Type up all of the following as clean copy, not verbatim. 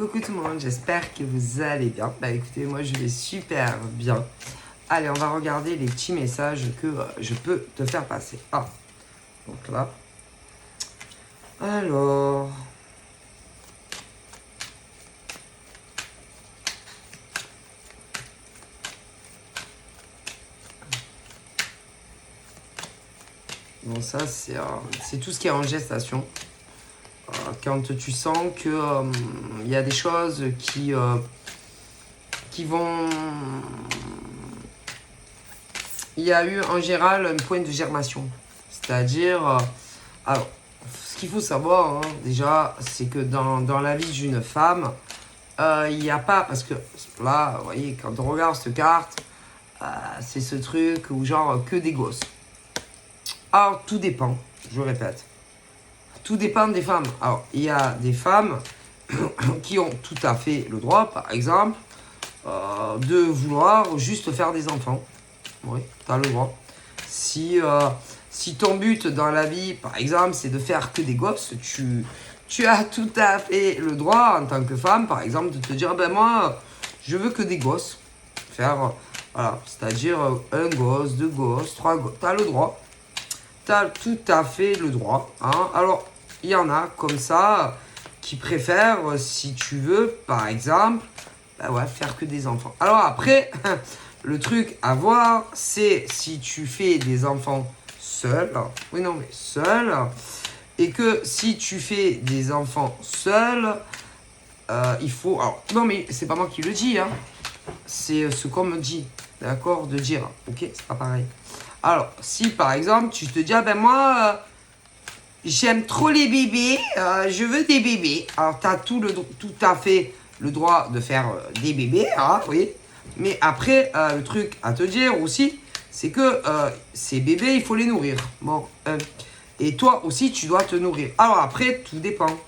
Coucou tout le monde, j'espère que vous allez bien. Bah écoutez, moi je vais super bien. Allez, on va regarder les petits messages que je peux te faire passer. Ah, donc là. Alors. Bon, ça c'est tout ce qui est en gestation. Quand tu sens que y a des choses qui vont... Il y a eu en général un point de germation. C'est-à-dire... alors, ce qu'il faut savoir, hein, déjà, c'est que dans la vie d'une femme, il n'y a pas... Parce que là, vous voyez, quand on regarde cette carte, c'est ce truc où genre que des gosses. Alors, tout dépend, je répète. Tout dépend des femmes. Alors, il y a des femmes qui ont tout à fait le droit, par exemple, de vouloir juste faire des enfants. Oui, tu as le droit. Si ton but dans la vie, par exemple, c'est de faire que des gosses, tu as tout à fait le droit, en tant que femme, par exemple, de te dire, ben moi, je veux que des gosses. Faire, voilà, c'est-à-dire un gosse, deux gosses, trois gosses. Tu as le droit. Tu as tout à fait le droit. Hein. Alors, il y en a comme ça qui préfèrent, si tu veux, par exemple, ben ouais, faire que des enfants. Alors après, le truc à voir, c'est si tu fais des enfants seuls. Oui, non, mais seuls. Et que si tu fais des enfants seuls, il faut... Alors, non, mais c'est pas moi qui le dis. Hein. C'est ce qu'on me dit. D'accord? De dire. Ok? C'est pas pareil. Alors, si par exemple, tu te dis, ah ben moi... j'aime trop les bébés, je veux des bébés. Alors, tu as tout à fait le droit de faire des bébés, hein, oui. Mais après, le truc à te dire aussi, c'est que ces bébés, il faut les nourrir. Bon, et toi aussi, tu dois te nourrir. Alors après, tout dépend.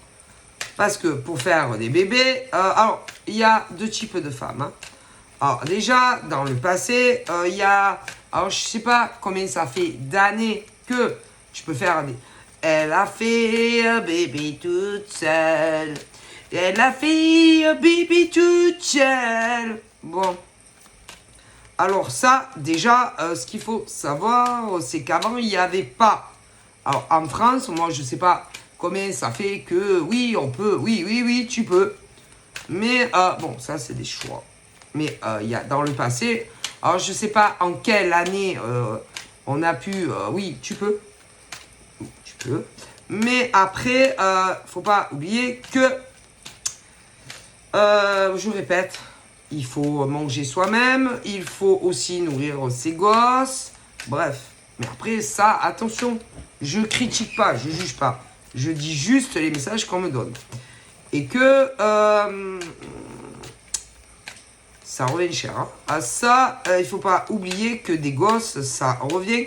Parce que pour faire des bébés, alors, il y a deux types de femmes. Hein. Alors déjà, dans le passé, il y a... Alors, je sais pas combien ça fait d'années que tu peux faire des... Elle a fait un bébé toute seule. Elle a fait un bébé toute seule. Bon. Alors ça, déjà, ce qu'il faut savoir, c'est qu'avant, il n'y avait pas. Alors, en France, moi, je ne sais pas combien ça fait que... Oui, on peut. Oui, tu peux. Mais, bon, ça, c'est des choix. Mais il y a dans le passé... Alors, je ne sais pas en quelle année on a pu... oui, tu peux. Mais après, faut pas oublier que, je répète, il faut manger soi-même, il faut aussi nourrir ses gosses, bref. Mais après, ça, attention, je critique pas, je juge pas. Je dis juste les messages qu'on me donne. Et que ça revient cher. Hein. À ça, il faut pas oublier que des gosses, ça revient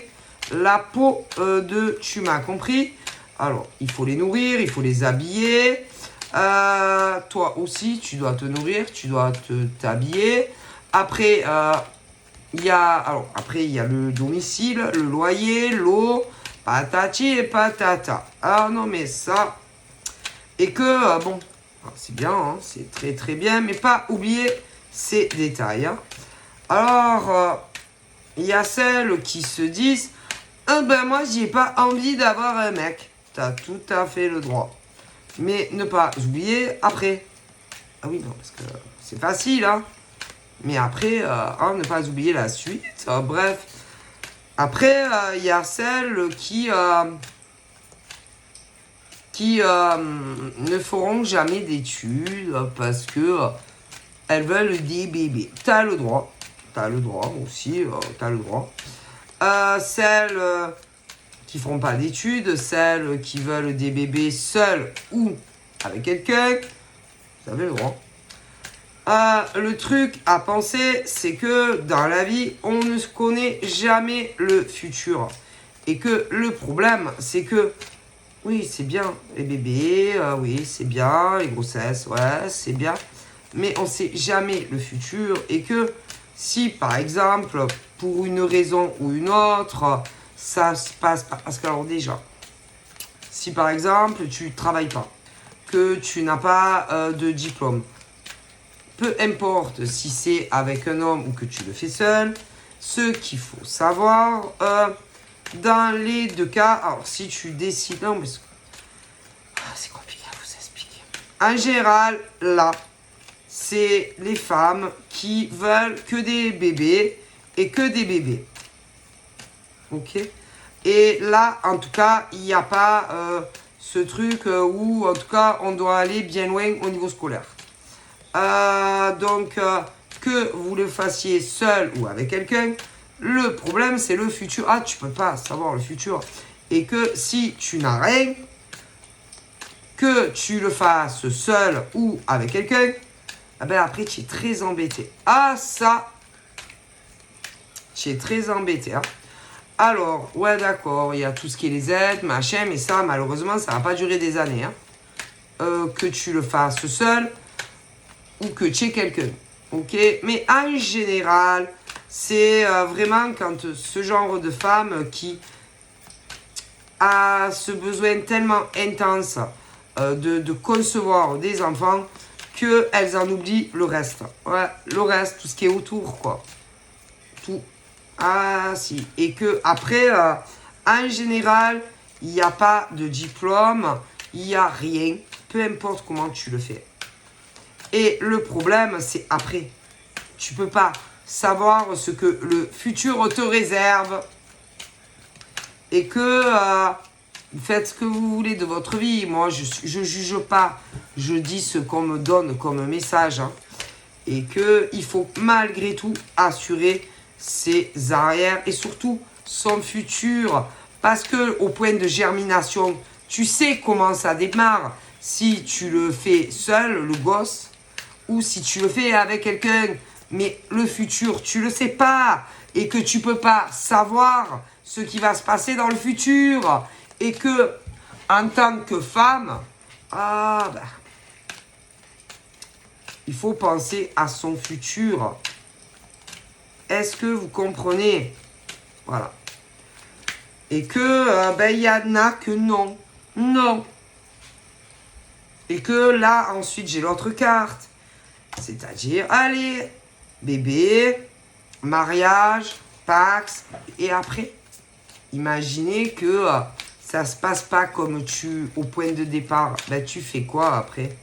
la peau de, tu m'as compris. Alors, il faut les nourrir, il faut les habiller. Toi aussi, tu dois te nourrir, tu dois t'habiller. Après, il y a le domicile, le loyer, l'eau, patati et patata. Ah non, mais ça... Et que, bon, c'est bien, hein, c'est très très bien, mais pas oublier ces détails. Hein. Alors, il y a celles qui se disent... Ah ben moi, j'ai pas envie d'avoir un mec. T'as tout à fait le droit. Mais ne pas oublier après. Ah oui, non, parce que c'est facile, hein. Mais après, ne pas oublier la suite. Bref. Après, il y a celles qui ne feront jamais d'études parce que elles veulent des bébés. T'as le droit. T'as le droit aussi. T'as le droit. Celles qui feront pas d'études, celles qui veulent des bébés seuls ou avec quelqu'un, vous avez le droit. Le truc à penser, c'est que dans la vie, on ne connaît jamais le futur. Et que le problème, c'est que, oui, c'est bien, les bébés, oui, c'est bien, les grossesses, ouais, c'est bien. Mais on ne sait jamais le futur. Et que si, par exemple, pour une raison ou une autre, ça se passe pas. Parce que alors déjà, si par exemple tu travailles pas, que tu n'as pas de diplôme, peu importe si c'est avec un homme ou que tu le fais seul, ce qu'il faut savoir, dans les deux cas, alors si tu décides, non mais c'est compliqué à vous expliquer. En général, là, c'est les femmes qui veulent que des bébés et que des bébés. Ok? Et là, en tout cas, il n'y a pas ce truc où, en tout cas, on doit aller bien loin au niveau scolaire. Donc, que vous le fassiez seul ou avec quelqu'un, le problème, c'est le futur. Ah, tu peux pas savoir le futur. Et que si tu n'as rien, que tu le fasses seul ou avec quelqu'un, ah ben après, tu es très embêté. Ah, ça, tu es très embêté. Hein. Alors, ouais, d'accord, il y a tout ce qui est les aides, machin, mais ça, malheureusement, ça va pas durer des années. Hein. Que tu le fasses seul ou que tu aies quelqu'un. Ok? Mais en général, c'est vraiment quand ce genre de femme qui a ce besoin tellement intense de concevoir des enfants qu'elles en oublient le reste. Ouais, le reste, tout ce qui est autour, quoi. Tout. Ah, si. Et que après, en général, il n'y a pas de diplôme, il n'y a rien, peu importe comment tu le fais. Et le problème, c'est après. Tu peux pas savoir ce que le futur te réserve et que vous faites ce que vous voulez de votre vie. Moi, je juge pas. Je dis ce qu'on me donne comme message. Hein. Et qu'il faut malgré tout assurer ses arrières et surtout son futur. Parce que au point de germination, tu sais comment ça démarre. Si tu le fais seul, le gosse, ou si tu le fais avec quelqu'un. Mais le futur, tu le sais pas. Et que tu peux pas savoir ce qui va se passer dans le futur. Et que, en tant que femme, il faut penser à son futur. Est-ce que vous comprenez? Voilà. Et que, il y en a que non. Non. Et que là, ensuite, j'ai l'autre carte. C'est-à-dire, allez, bébé, mariage, Pax, et après, imaginez que ça se passe pas comme au point de départ. Ben, tu fais quoi après?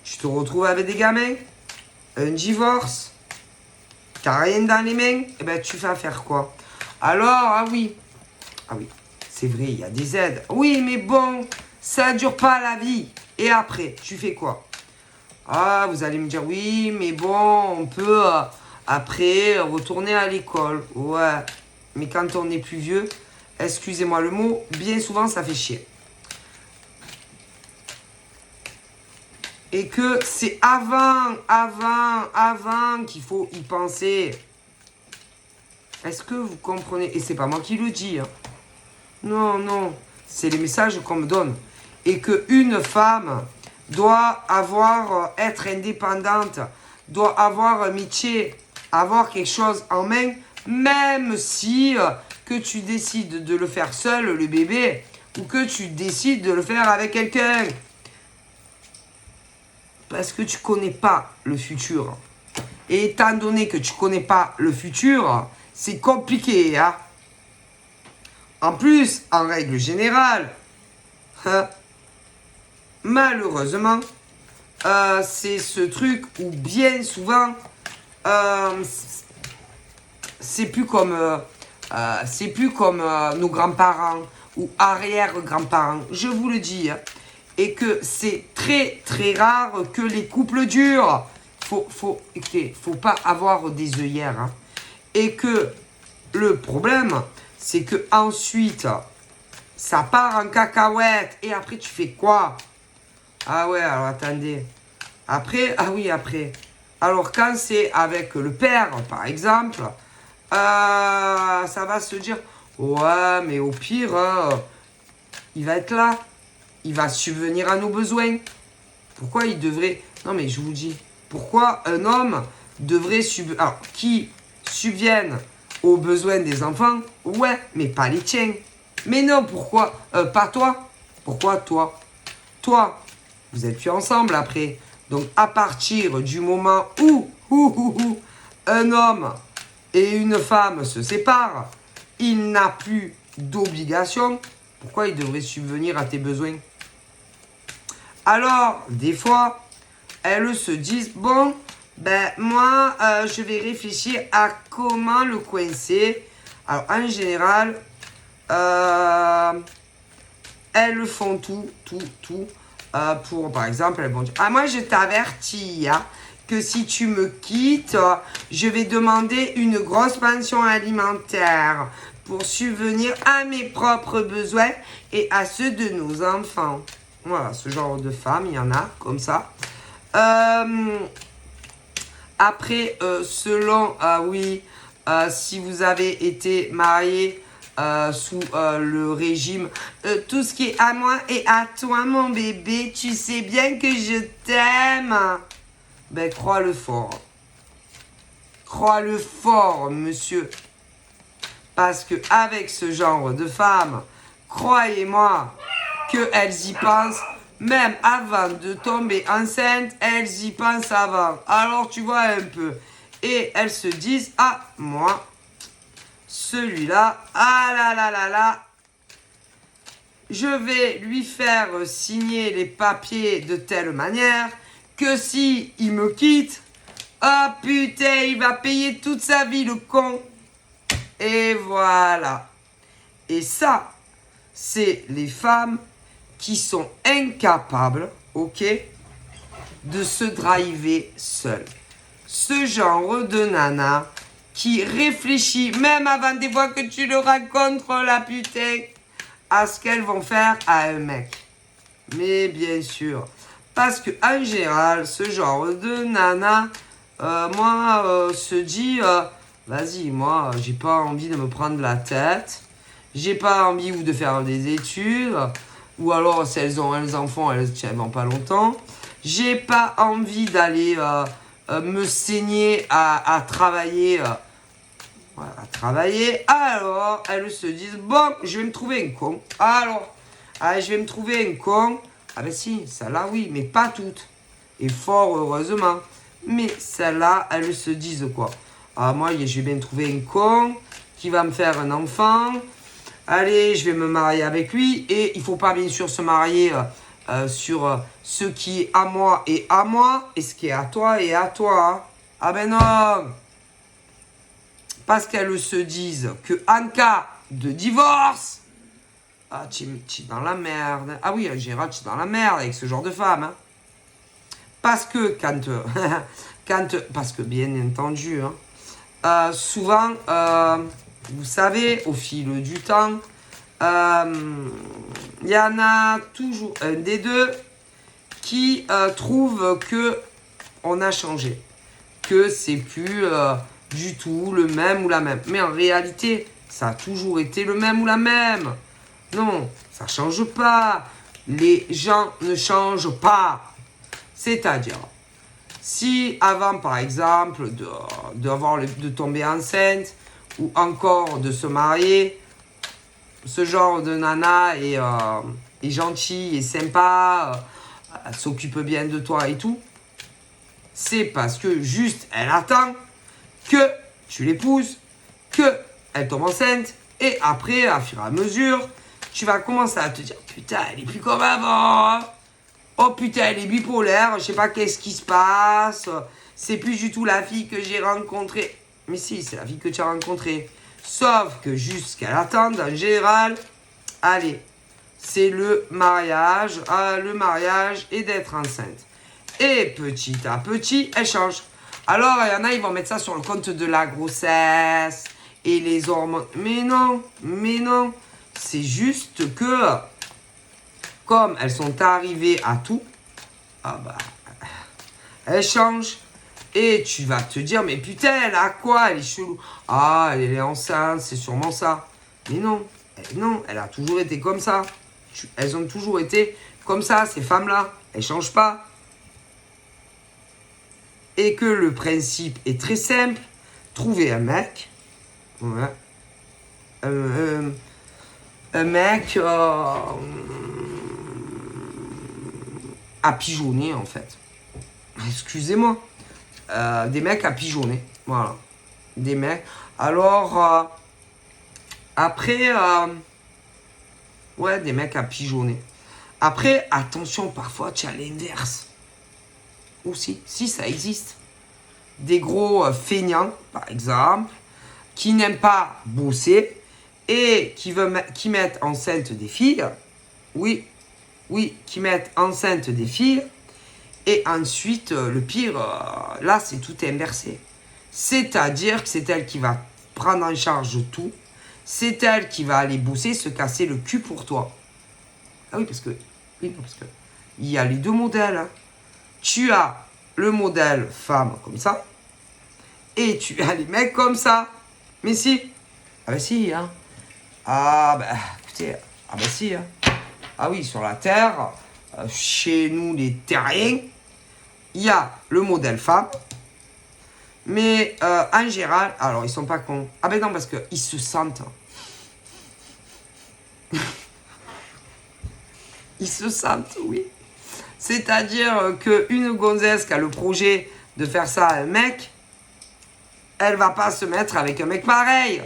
Tu te retrouves avec des gamins? Un divorce? T'as rien dans les mains? Et ben, tu vas faire quoi? Alors, ah oui, c'est vrai, il y a des aides. Oui, mais bon, ça dure pas la vie. Et après, tu fais quoi? Ah, vous allez me dire, oui, mais bon, on peut après retourner à l'école. Ouais, mais quand on est plus vieux, excusez-moi le mot, bien souvent, ça fait chier. Et que c'est avant qu'il faut y penser. Est-ce que vous comprenez? Et c'est pas moi qui le dis. Hein. Non, c'est les messages qu'on me donne. Et qu'une femme doit être indépendante, doit avoir un métier, avoir quelque chose en main, même si que tu décides de le faire seul, le bébé, ou que tu décides de le faire avec quelqu'un. Parce que tu connais pas le futur. Et étant donné que tu connais pas le futur, c'est compliqué, hein. En plus, en règle générale, malheureusement, c'est ce truc où bien souvent, c'est plus comme nos grands-parents ou arrière-grands-parents. Je vous le dis, hein, et que c'est très très rare que les couples durent. Écoutez, faut pas avoir des œillères. Hein. Et que le problème, c'est que ensuite, ça part en cacahuète. Et après, tu fais quoi? Ah ouais, alors attendez. Après. Alors, quand c'est avec le père, par exemple, ça va se dire, ouais, mais au pire, il va être là. Il va subvenir à nos besoins. Pourquoi il devrait... Non, mais je vous dis, pourquoi un homme devrait alors, qui subvienne aux besoins des enfants? Ouais, mais pas les tiens. Mais non, pourquoi pas toi? Pourquoi toi? Toi, vous êtes plus ensemble après. Donc, à partir du moment où un homme et une femme se séparent, il n'a plus d'obligation. Pourquoi il devrait subvenir à tes besoins? Alors, des fois, elles se disent, bon, ben moi, je vais réfléchir à comment le coincer. Alors, en général, elles font tout, pour, par exemple, elles vont dire, ah, moi, je t'avertis, hein, que si tu me quittes, je vais demander une grosse pension alimentaire pour subvenir à mes propres besoins et à ceux de nos enfants. Voilà, ce genre de femmes, il y en a comme ça. Après, selon, si vous avez été marié sous le régime, tout ce qui est à moi et à toi, mon bébé, tu sais bien que je t'aime. Ben, crois-le fort. Crois-le fort, monsieur. Parce que avec ce genre de femmes, croyez-moi qu'elles y pensent même avant de tomber enceinte, elles y pensent avant. Alors tu vois un peu. Et elles se disent, ah, moi, celui-là, ah là là là là, je vais lui faire signer les papiers de telle manière que si il me quitte, oh putain, il va payer toute sa vie, le con. Et voilà. Et ça, c'est les femmes qui sont incapables, ok, de se driver seules. Ce genre de nana qui réfléchit, même avant des fois que tu le rencontres, la putain, à ce qu'elles vont faire à un mec. Mais bien sûr. Parce que en général, ce genre de nana, se dit, vas-y, moi, j'ai pas envie de me prendre la tête. J'ai pas envie ou de faire des études. Ou alors, si elles ont un enfant, elles ne tiennent pas longtemps. J'ai pas envie d'aller me saigner à travailler. À travailler. Alors, elles se disent, bon, je vais me trouver un con. Alors, allez, je vais me trouver un con. Ah ben si, celle-là, oui, mais pas toutes. Et fort heureusement. Mais celle-là, elles se disent quoi? Ah, moi, je vais bien trouver un con qui va me faire un enfant. Allez, je vais me marier avec lui. Et il faut pas, bien sûr, se marier sur ce qui est à moi et à moi. Et ce qui est à toi et à toi. Ah ben non. Parce qu'elles se disent qu'en cas de divorce, ah, tu es dans la merde. Ah oui, Gérald, tu es dans la merde avec ce genre de femme. Hein. Parce que parce que bien entendu, hein, souvent, vous savez, au fil du temps, il y en a toujours un des deux qui trouve que on a changé, que c'est plus du tout le même ou la même. Mais en réalité, ça a toujours été le même ou la même. Non, ça change pas. Les gens ne changent pas. C'est-à-dire, si avant, par exemple, de tomber enceinte ou encore de se marier, ce genre de nana est gentil et sympa, elle s'occupe bien de toi et tout, c'est parce que juste elle attend que tu l'épouses, qu'elle tombe enceinte, et après, à fur et à mesure, tu vas commencer à te dire, putain, elle est plus comme avant, hein. Oh putain, elle est bipolaire, je sais pas qu'est-ce qui se passe, c'est plus du tout la fille que j'ai rencontrée. Mais si, c'est la fille que tu as rencontrée. Sauf que jusqu'à l'attente, en général, allez, c'est le mariage et d'être enceinte. Et petit à petit, elle change. Alors, il y en a, ils vont mettre ça sur le compte de la grossesse et les hormones. Mais non, c'est juste que, comme elles sont arrivées à tout, ah bah, elles changent. Et tu vas te dire, mais putain, elle a quoi? Elle est chelou. Ah, elle est enceinte, c'est sûrement ça. Mais non, elle a toujours été comme ça. Elles ont toujours été comme ça, ces femmes-là. Elles changent pas. Et que le principe est très simple. Trouver un mec. Ouais. Un mec à pigeonner, en fait. excusez-moi, des mecs à pigeonner. Voilà. Des mecs. Alors, après, ouais, des mecs à pigeonner. Après, attention, parfois, tu as l'inverse. Aussi, si ça existe. Des gros feignants, par exemple, qui n'aiment pas bosser et qui mettent enceinte des filles. Oui, oui, qui mettent enceinte des filles. Et ensuite, le pire, là, c'est tout inversé. C'est-à-dire que c'est elle qui va prendre en charge tout. C'est elle qui va aller bosser, se casser le cul pour toi. Ah oui, parce que il y a les deux modèles. Hein. Tu as le modèle femme comme ça. Et tu as les mecs comme ça. Mais si. Ah ben si, hein. Ah ben, écoutez, ah ben si, hein. Ah oui, sur la Terre, chez nous les terriens, il y a le modèle femme. Mais en général, alors ils sont pas cons. Ah ben non, parce qu'ils se sentent. Ils se sentent, oui. C'est-à-dire qu'une gonzesse qui a le projet de faire ça à un mec, elle va pas se mettre avec un mec pareil.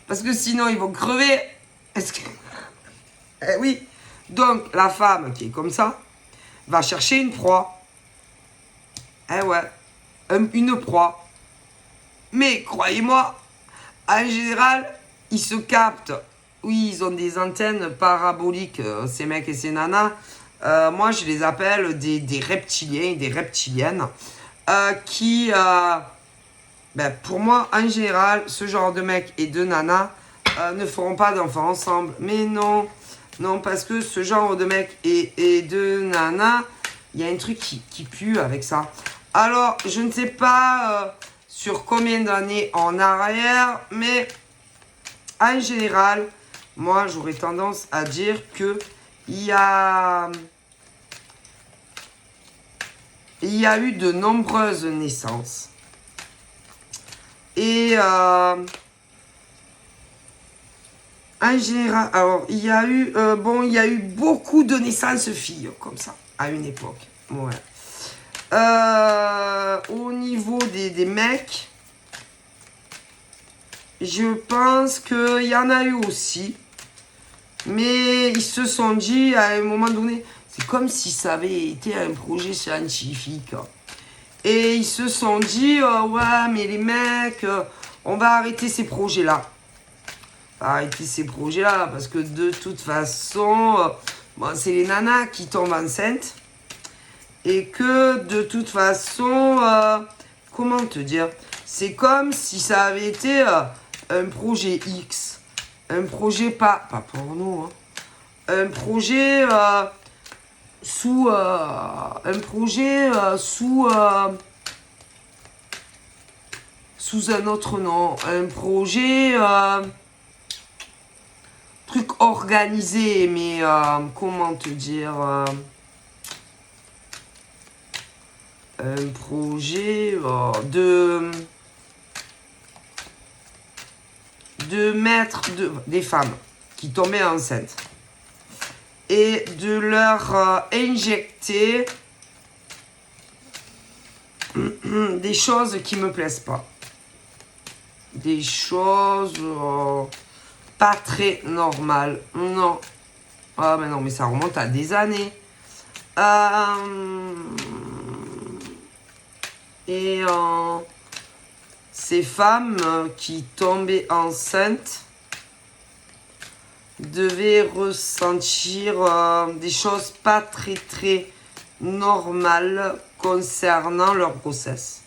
Parce que sinon, ils vont crever. Est-ce que... Eh oui. Donc, la femme qui est comme ça va chercher une proie. Eh ouais. Une proie. Mais, croyez-moi, en général, ils se captent. Oui, ils ont des antennes paraboliques, ces mecs et ces nanas. Moi, je les appelle des reptiliens, des reptiliennes, qui... ben, pour moi, en général, ce genre de mecs et de nanas ne feront pas d'enfants ensemble. Mais non, non, parce que ce genre de mecs et de nanas, il y a un truc qui pue avec ça. Alors, je ne sais pas sur combien d'années en arrière, mais en général, moi, j'aurais tendance à dire que il y a eu de nombreuses naissances. Et en général, alors il y a eu beaucoup de naissances filles comme ça à une époque. Ouais. Au niveau des mecs, je pense qu'il y en a eu aussi, mais ils se sont dit à un moment donné, c'est comme si ça avait été un projet scientifique. Et ils se sont dit, ouais, mais les mecs, on va arrêter ces projets-là. On va arrêter ces projets-là, parce que de toute façon, bon, c'est les nanas qui tombent enceintes. Et que de toute façon, comment te dire, c'est comme si ça avait été un projet X. Un projet pas porno, hein. Un projet... sous un autre nom, un projet truc organisé, mais comment te dire, un projet de mettre des femmes qui tombaient enceintes et de leur injecter des choses qui me plaisent pas. Des choses pas très normales. Non. Ah mais non, mais ça remonte à des années. Et ces femmes qui tombaient enceintes devaient ressentir des choses pas très très normales concernant leur grossesse.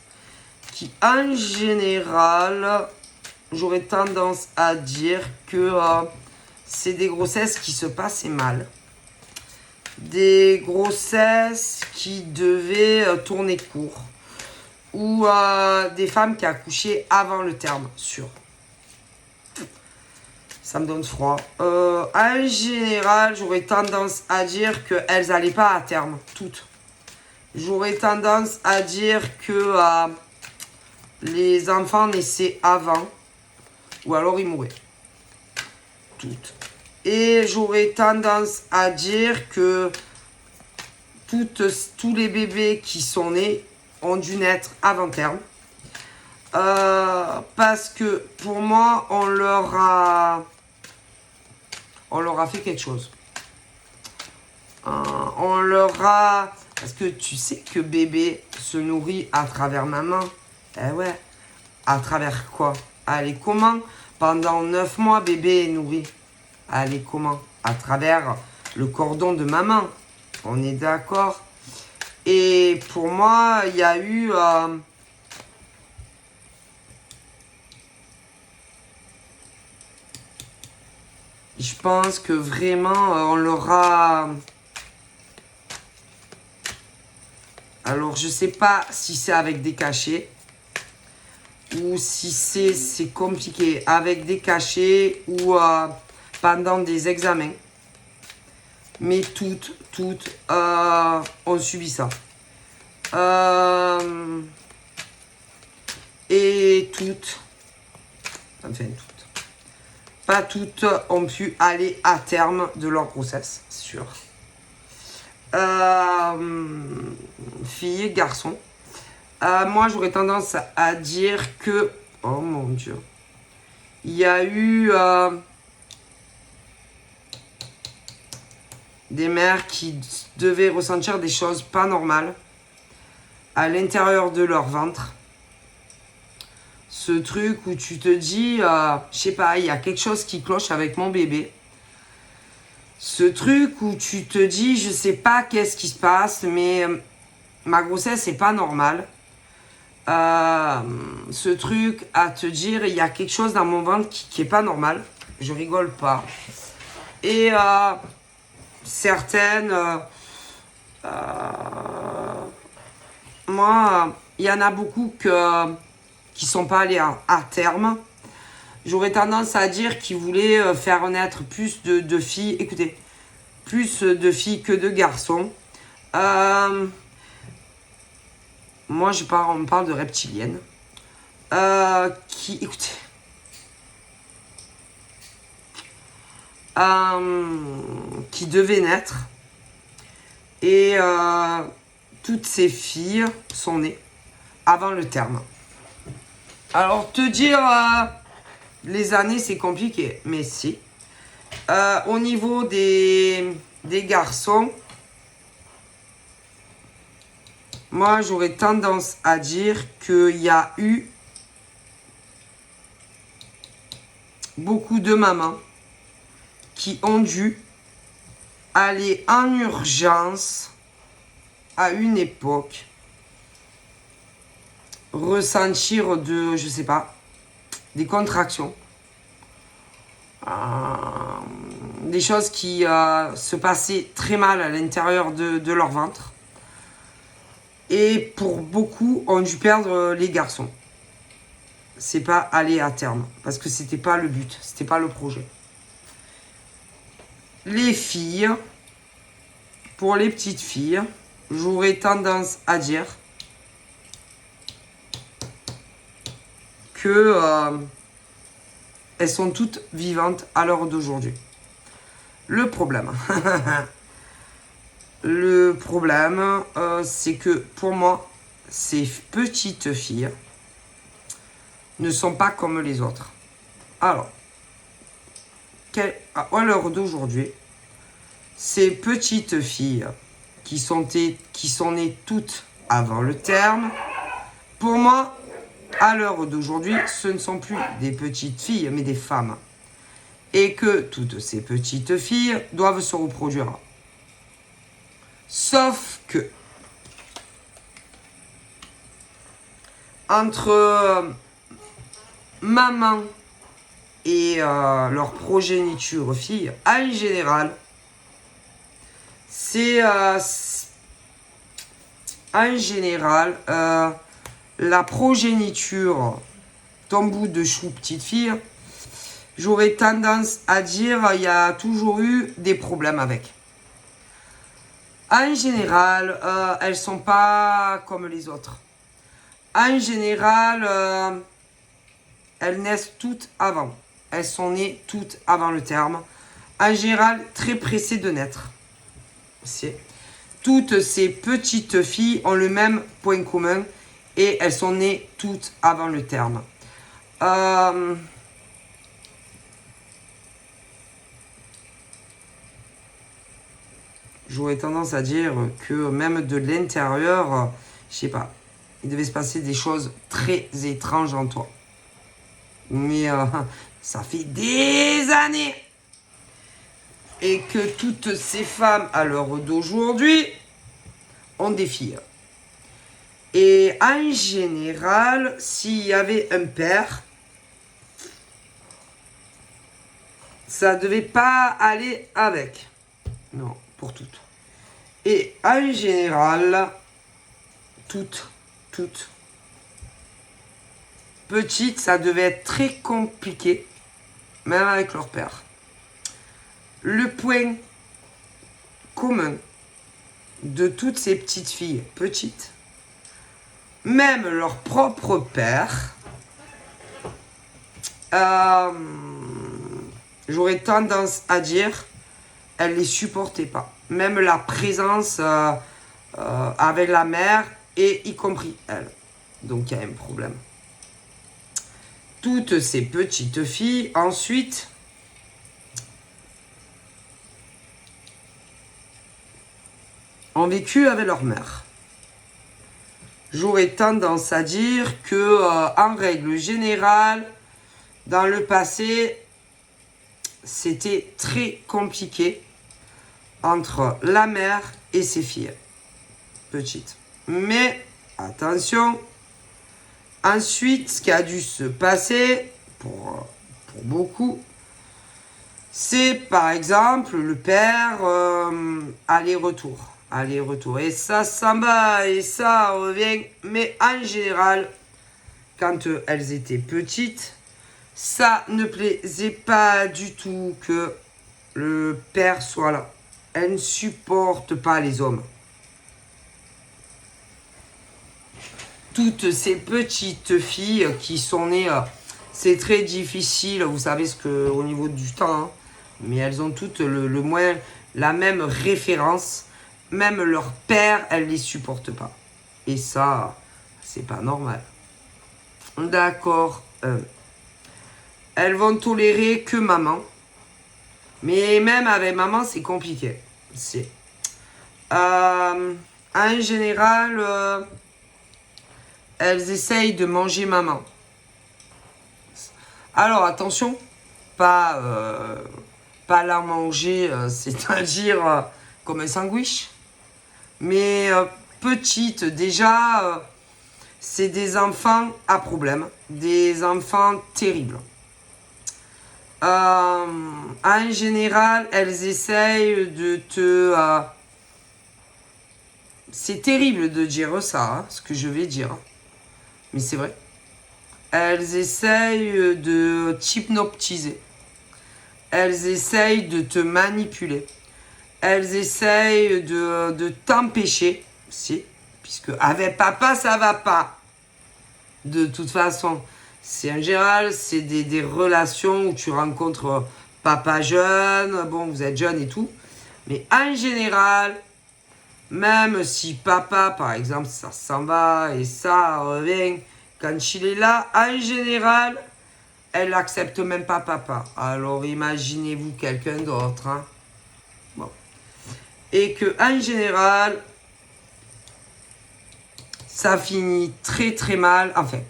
Qui en général, j'aurais tendance à dire que c'est des grossesses qui se passaient mal. Des grossesses qui devaient tourner court. Ou des femmes qui accouchaient avant le terme sûr. Ça me donne froid. En général, j'aurais tendance à dire qu'elles n'allaient pas à terme, toutes. J'aurais tendance à dire que les enfants naissaient avant, ou alors ils mouraient. Toutes. Et j'aurais tendance à dire que tous les bébés qui sont nés ont dû naître avant terme. Parce que pour moi, on leur a fait quelque chose. On leur a... Parce que tu sais que bébé se nourrit à travers maman. Eh ouais. À travers quoi? Allez, comment? Pendant 9 mois, bébé est nourri. Allez, comment? À travers le cordon de maman. On est d'accord? Et pour moi, il y a eu... je pense que vraiment, on leur a... Alors, je sais pas si c'est avec des cachets ou si c'est compliqué. Avec des cachets ou pendant des examens. Mais toutes ont subi ça. Et toutes, enfin toutes, pas toutes ont pu aller à terme de leur grossesse, c'est sûr. Filles, garçons. Moi, j'aurais tendance à dire que... Oh mon Dieu. Il y a eu des mères qui devaient ressentir des choses pas normales à l'intérieur de leur ventre. Ce truc où tu te dis, je sais pas, il y a quelque chose qui cloche avec mon bébé. Ce truc où tu te dis, je sais pas qu'est-ce qui se passe, mais ma grossesse c'est pas normal. Ce truc à te dire, il y a quelque chose dans mon ventre qui est pas normal. Je rigole pas. Et certaines, moi, il y en a beaucoup qui sont pas allés à terme. J'aurais tendance à dire qu'ils voulaient faire naître plus de filles. Écoutez, plus de filles que de garçons. Moi, on me parle de reptiliennes. Écoutez. Qui devaient naître. Et toutes ces filles sont nées avant le terme. Alors, te dire les années, c'est compliqué, mais si. Au niveau des garçons, moi, j'aurais tendance à dire qu'il y a eu beaucoup de mamans qui ont dû aller en urgence à une époque ressentir je sais pas, des contractions. Des choses qui se passaient très mal à l'intérieur de leur ventre. Et pour beaucoup, ont dû perdre les garçons. C'est pas aller à terme, parce que c'était pas le but, c'était pas le projet. Les filles, pour les petites filles, j'aurais tendance à dire que elles sont toutes vivantes à l'heure d'aujourd'hui. Le problème, c'est que pour moi, ces petites filles ne sont pas comme les autres. Alors, à l'heure d'aujourd'hui, ces petites filles qui sont nées toutes avant le terme, pour moi, à l'heure d'aujourd'hui, ce ne sont plus des petites filles, mais des femmes. Et que toutes ces petites filles doivent se reproduire. Sauf que, entre maman et leur progéniture fille, en général, c'est en général la progéniture ton bout de chou petite fille, j'aurais tendance à dire il y a toujours eu des problèmes avec. En général, elles sont pas comme les autres. En général, elles naissent toutes avant. Elles sont nées toutes avant le terme. En général, très pressées de naître. Toutes ces petites filles ont le même point commun et elles sont nées toutes avant le terme. J'aurais tendance à dire que même de l'intérieur, je sais pas, il devait se passer des choses très étranges en toi. Mais ça fait des années. Et que toutes ces femmes, à l'heure d'aujourd'hui, ont des filles. Et en général, s'il y avait un père, ça devait pas aller avec. Non, pour toutes. Et en général, toutes, petites, ça devait être très compliqué, même avec leur père. Le point commun de toutes ces petites filles petites, même leur propre père, j'aurais tendance à dire, elle les supportait pas. Même la présence avec la mère, et y compris elle. Donc il y a un problème. Toutes ces petites filles, ensuite, ont vécu avec leur mère. J'aurais tendance à dire que, en règle générale, dans le passé, c'était très compliqué entre la mère et ses filles petites. Mais attention, ensuite, ce qui a dû se passer pour beaucoup, c'est par exemple le père aller-retour. Aller-retour. Et ça s'en va et ça revient. Mais en général, quand elles étaient petites, ça ne plaisait pas du tout que le père soit là. Elles ne supportent pas les hommes. Toutes ces petites filles qui sont nées, c'est très difficile, vous savez ce que au niveau du temps, hein, mais elles ont toutes le moins la même référence. Même leur père, elles ne les supportent pas. Et ça, c'est pas normal. D'accord. Elles vont tolérer que maman. Mais même avec maman, c'est compliqué. C'est. En général, elles essayent de manger maman. Alors attention, pas la manger, c'est-à-dire comme un sandwich. Mais petite, déjà, c'est des enfants à problème, des enfants terribles. En général, elles essayent de te... c'est terrible de dire ça, hein, ce que je vais dire. Mais c'est vrai. Elles essayent de t'hypnotiser. Elles essayent de te manipuler. Elles essayent de t'empêcher, si, puisque avec papa, ça va pas. De toute façon, c'est en général, c'est des relations où tu rencontres papa jeune, bon, vous êtes jeune et tout. Mais en général, même si papa, par exemple, ça s'en va et ça revient, quand il est là, en général, elle n'accepte même pas papa. Alors imaginez-vous quelqu'un d'autre, hein. Bon. Et que en général, ça finit très très mal. Enfin,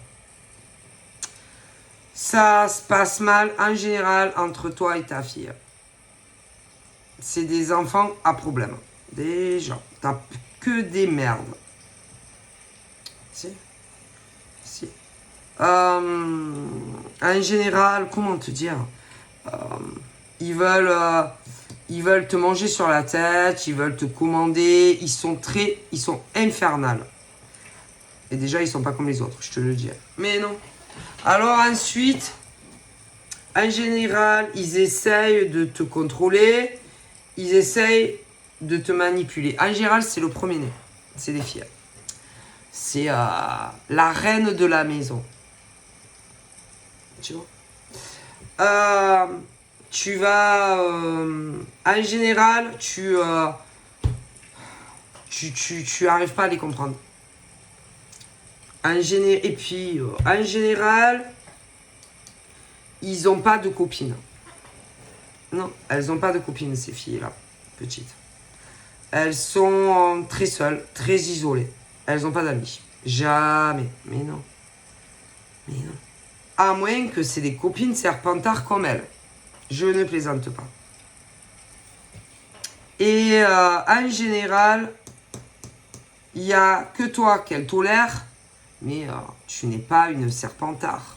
ça se passe mal en général entre toi et ta fille. C'est des enfants à problème. Déjà, t'as que des merdes. Si. En général, comment te dire, ils veulent te manger sur la tête, ils veulent te commander, ils sont infernales. Et déjà, ils sont pas comme les autres, je te le dis. Mais non. Alors ensuite, en général, ils essayent de te contrôler, ils essayent de te manipuler. En général, c'est le premier-né, c'est des filles. C'est la reine de la maison. Tu vois, tu vas en général Tu arrives pas à les comprendre. Et puis, en général, ils ont pas de copines. Non, elles ont pas de copines, ces filles-là, petites. Elles sont très seules, très isolées. Elles ont pas d'amis. Jamais. Mais non. Mais non. À moins que c'est des copines serpentards comme elles. Je ne plaisante pas. Et en général, il n'y a que toi qu'elle tolère, mais tu n'es pas une serpentard.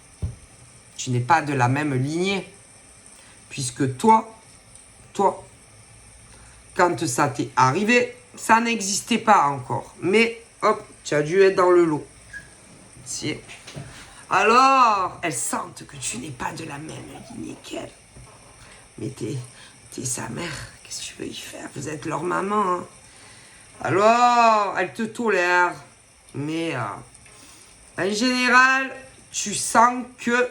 Tu n'es pas de la même lignée. Puisque toi, quand ça t'est arrivé, ça n'existait pas encore. Mais, hop, tu as dû être dans le lot. Si. Alors, elles sentent que tu n'es pas de la même lignée qu'elle. Mais t'es sa mère. Qu'est-ce que tu veux y faire? Vous êtes leur maman. Hein. Alors, elles te tolèrent. Mais, en général, tu sens que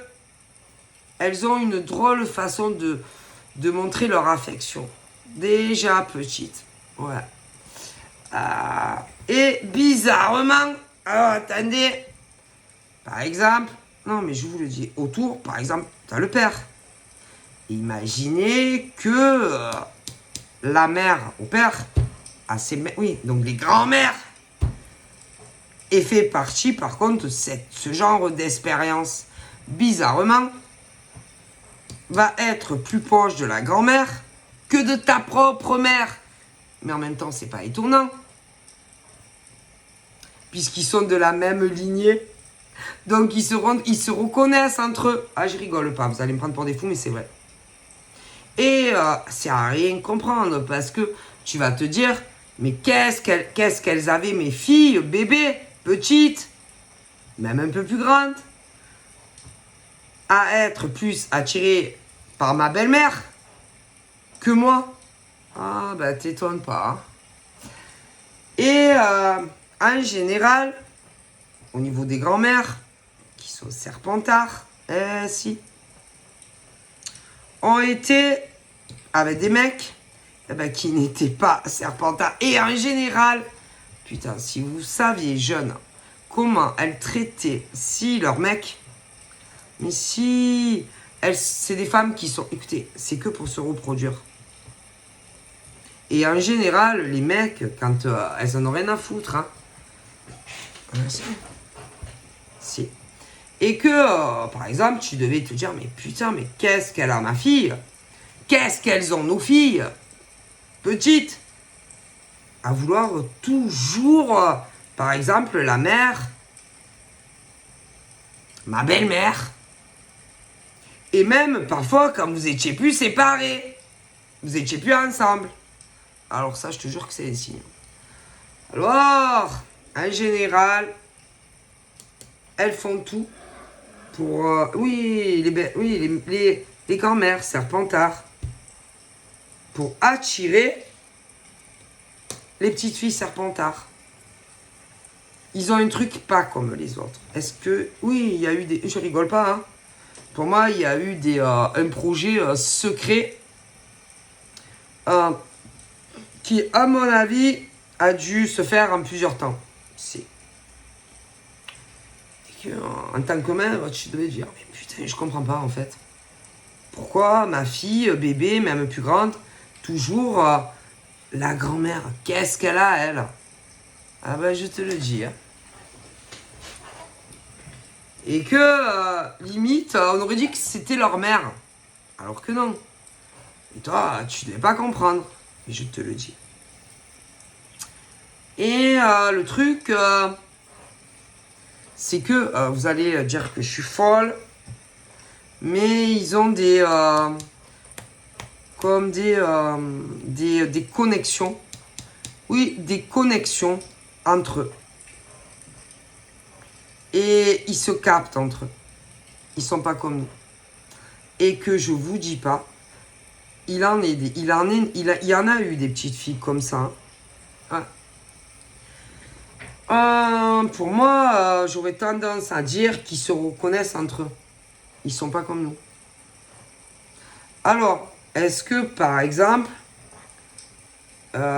elles ont une drôle façon de montrer leur affection. Déjà petite. Ouais. Et bizarrement, alors attendez, par exemple, non mais je vous le dis, autour, par exemple, t'as le père. Imaginez que la mère au père, oui, donc les grands-mères, et fait partie par contre de ce genre d'expérience. Bizarrement, va être plus proche de la grand-mère que de ta propre mère. Mais en même temps, c'est pas étonnant. Puisqu'ils sont de la même lignée. Donc, ils se reconnaissent entre eux. Ah, je rigole pas, vous allez me prendre pour des fous, mais c'est vrai. Et c'est à rien comprendre, parce que tu vas te dire, mais qu'est-ce qu'elles avaient, mes filles, bébés, petites, même un peu plus grandes, à être plus attirées par ma belle-mère que moi. Ah, bah, t'étonnes pas. Hein. Et en général, au niveau des grands-mères, qui sont serpentards, si, ont été avec des mecs qui n'étaient pas serpentards. Et en général, putain, si vous saviez, jeunes, comment elles traitaient si leurs mecs, mais si, c'est des femmes qui sont, écoutez, c'est que pour se reproduire. Et en général, les mecs, quand elles en ont rien à foutre, hein, si. Et que, par exemple, tu devais te dire, mais putain, mais qu'est-ce qu'elle a, ma fille? Qu'est-ce qu'elles ont, nos filles? Petites. À vouloir toujours, par exemple, la mère, ma belle-mère. Et même, parfois, quand vous étiez plus séparés, vous étiez plus ensemble. Alors ça, je te jure que c'est un signe. Alors, en général, elles font tout pour... oui, les grands-mères serpentards. Pour attirer les petites filles serpentards. Ils ont un truc pas comme les autres. Est-ce que... Oui, il y a eu des... Je rigole pas, hein. Pour moi, il y a eu un projet secret qui, à mon avis, a dû se faire en plusieurs temps. C'est... En tant que mère, tu devais dire, mais putain, je comprends pas, en fait. Pourquoi ma fille, bébé, même plus grande, toujours la grand-mère, qu'est-ce qu'elle a, elle? Ah ben, je te le dis. Hein. Et que, limite, on aurait dit que c'était leur mère. Alors que non. Et toi, tu devais pas comprendre. Mais je te le dis. Et le truc, c'est que vous allez dire que je suis folle. Mais ils ont comme des connexions. Oui, des connexions entre eux. Et ils se captent entre eux. Ils sont pas comme nous. Et que je vous dis pas, il y en a eu des petites filles comme ça. Hein. Pour moi, j'aurais tendance à dire qu'ils se reconnaissent entre eux. Ils sont pas comme nous. Alors, est-ce que, par exemple,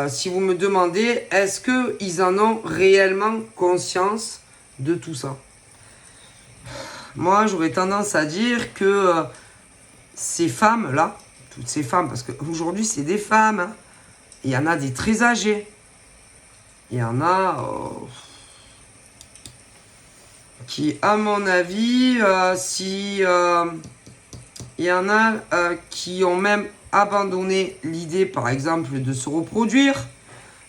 si vous me demandez, est-ce qu'ils en ont réellement conscience de tout ça? Moi, j'aurais tendance à dire que ces femmes-là, toutes ces femmes, parce qu'aujourd'hui, c'est des femmes, hein, il y en a des très âgées. Il y en a qui, à mon avis, si il y en a qui ont même abandonné l'idée, par exemple, de se reproduire,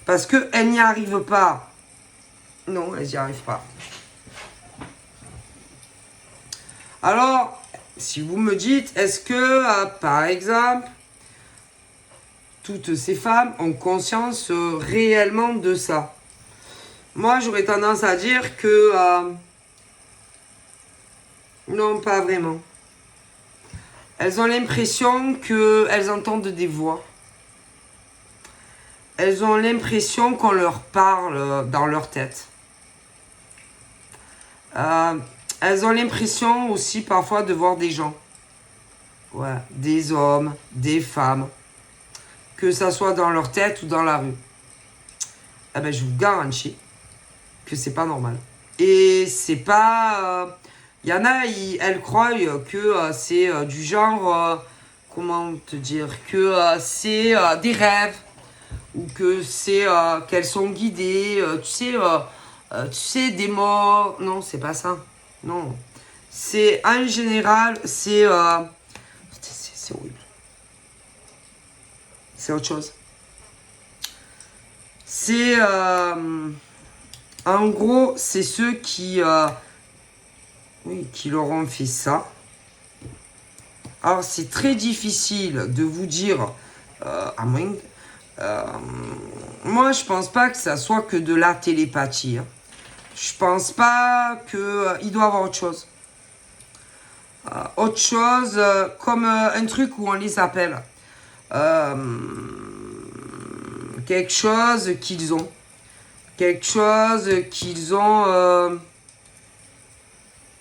parce qu'elles n'y arrivent pas. Non, elles n'y arrivent pas. Alors, si vous me dites, est-ce que, par exemple, toutes ces femmes ont conscience réellement de ça? Moi, j'aurais tendance à dire que non, pas vraiment. Elles ont l'impression qu'elles entendent des voix. Elles ont l'impression qu'on leur parle dans leur tête. Elles ont l'impression aussi parfois de voir des gens. Ouais, des hommes, des femmes. Que ça soit dans leur tête ou dans la rue. Eh ben, je vous garantis que c'est pas normal. Et c'est pas... Il y en a, elles croient que c'est du genre... comment te dire? Que c'est des rêves. Ou que c'est qu'elles sont guidées. Tu sais, des morts. Non, c'est pas ça. Non. C'est, en général, c'est horrible. C'est autre chose. C'est... en gros, c'est ceux qui leur ont fait ça. Alors, c'est très difficile de vous dire, à moins... moi, je pense pas que ça soit que de la télépathie. Hein. Je pense pas qu'il doit y avoir autre chose. Autre chose, comme un truc où on les appelle. Quelque chose qu'ils ont. Quelque chose qu'ils ont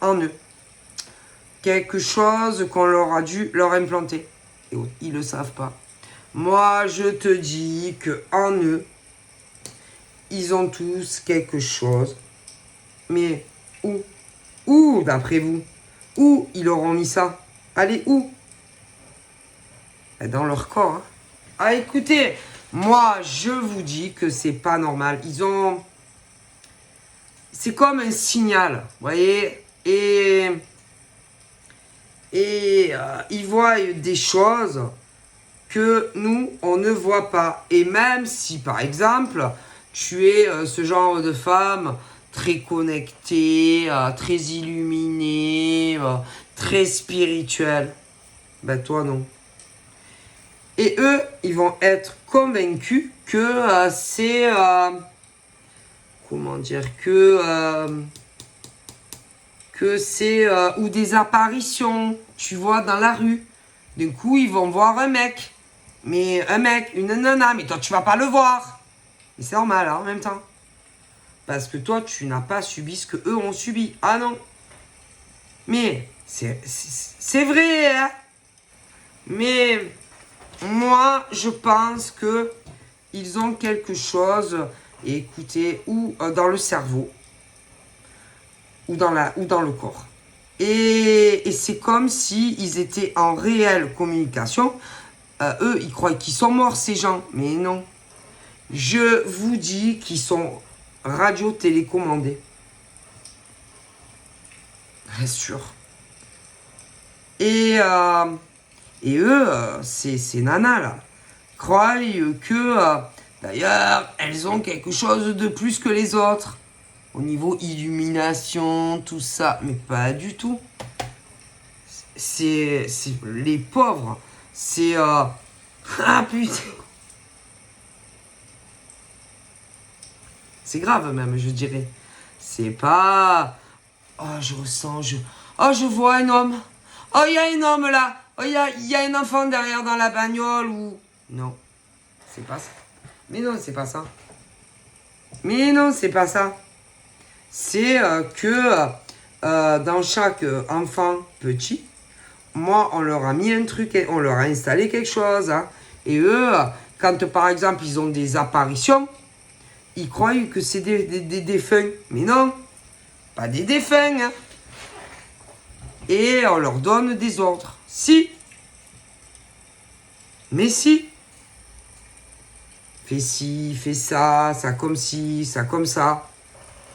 en eux. Quelque chose qu'on leur a dû leur implanter. Et ils ne le savent pas. Moi, je te dis qu'en eux, ils ont tous quelque chose. Mais où? Où, d'après vous? Où ils auront mis ça? Allez, où? Dans leur corps. Hein. Ah, écoutez, moi, je vous dis que c'est pas normal. Ils ont... C'est comme un signal, vous voyez? Et ils voient des choses que nous, on ne voit pas. Et même si, par exemple, tu es ce genre de femme très connectée, très illuminée, très spirituelle, ben toi, non. Et eux, ils vont être convaincus que c'est... comment dire? Que c'est... ou des apparitions, tu vois, dans la rue. D'un coup, ils vont voir un mec. Mais un mec, une nana, mais toi, tu vas pas le voir. Mais c'est normal, hein, en même temps. Parce que toi, tu n'as pas subi ce que eux ont subi. Ah non. Mais, c'est vrai, hein. Mais... moi, je pense que ils ont quelque chose, écoutez, ou dans le cerveau, ou dans le corps. Et c'est comme s'ils étaient en réelle communication. Eux, ils croient qu'ils sont morts, ces gens. Mais non. Je vous dis qu'ils sont radio-télécommandés. Bien sûr. Et eux, ces nanas là, croient que, d'ailleurs, elles ont quelque chose de plus que les autres. Au niveau illumination, tout ça. Mais pas du tout. C'est les pauvres. C'est... ah putain. C'est grave même, je dirais. C'est pas... oh, je ressens, oh, je vois un homme. Oh, il y a un homme là. Oh, il y a un enfant derrière dans la bagnole ou... non, c'est pas ça. Mais non, c'est pas ça. Mais non, c'est pas ça. C'est que dans chaque enfant petit, moi, on leur a mis un truc, on leur a installé quelque chose. Hein. Et eux, quand par exemple ils ont des apparitions, ils croient que c'est des défunts. Mais non, pas des défunts. Hein. Et on leur donne des ordres. Si. Mais si. Fais ci, fais ça, ça comme ci, ça comme ça.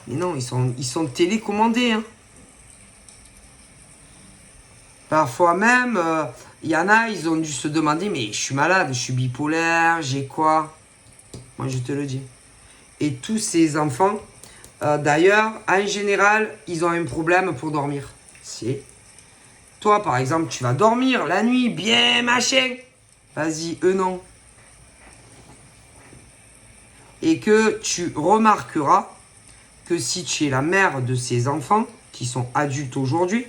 Mais non, ils sont télécommandés. Hein. Parfois même, y en a, ils ont dû se demander, mais je suis malade, je suis bipolaire, j'ai quoi? Moi, je te le dis. Et tous ces enfants, d'ailleurs, en général, ils ont un problème pour dormir. Si. Toi, par exemple, tu vas dormir la nuit, bien machin. Vas-y, eux non. Et que tu remarqueras que si tu es la mère de ces enfants, qui sont adultes aujourd'hui,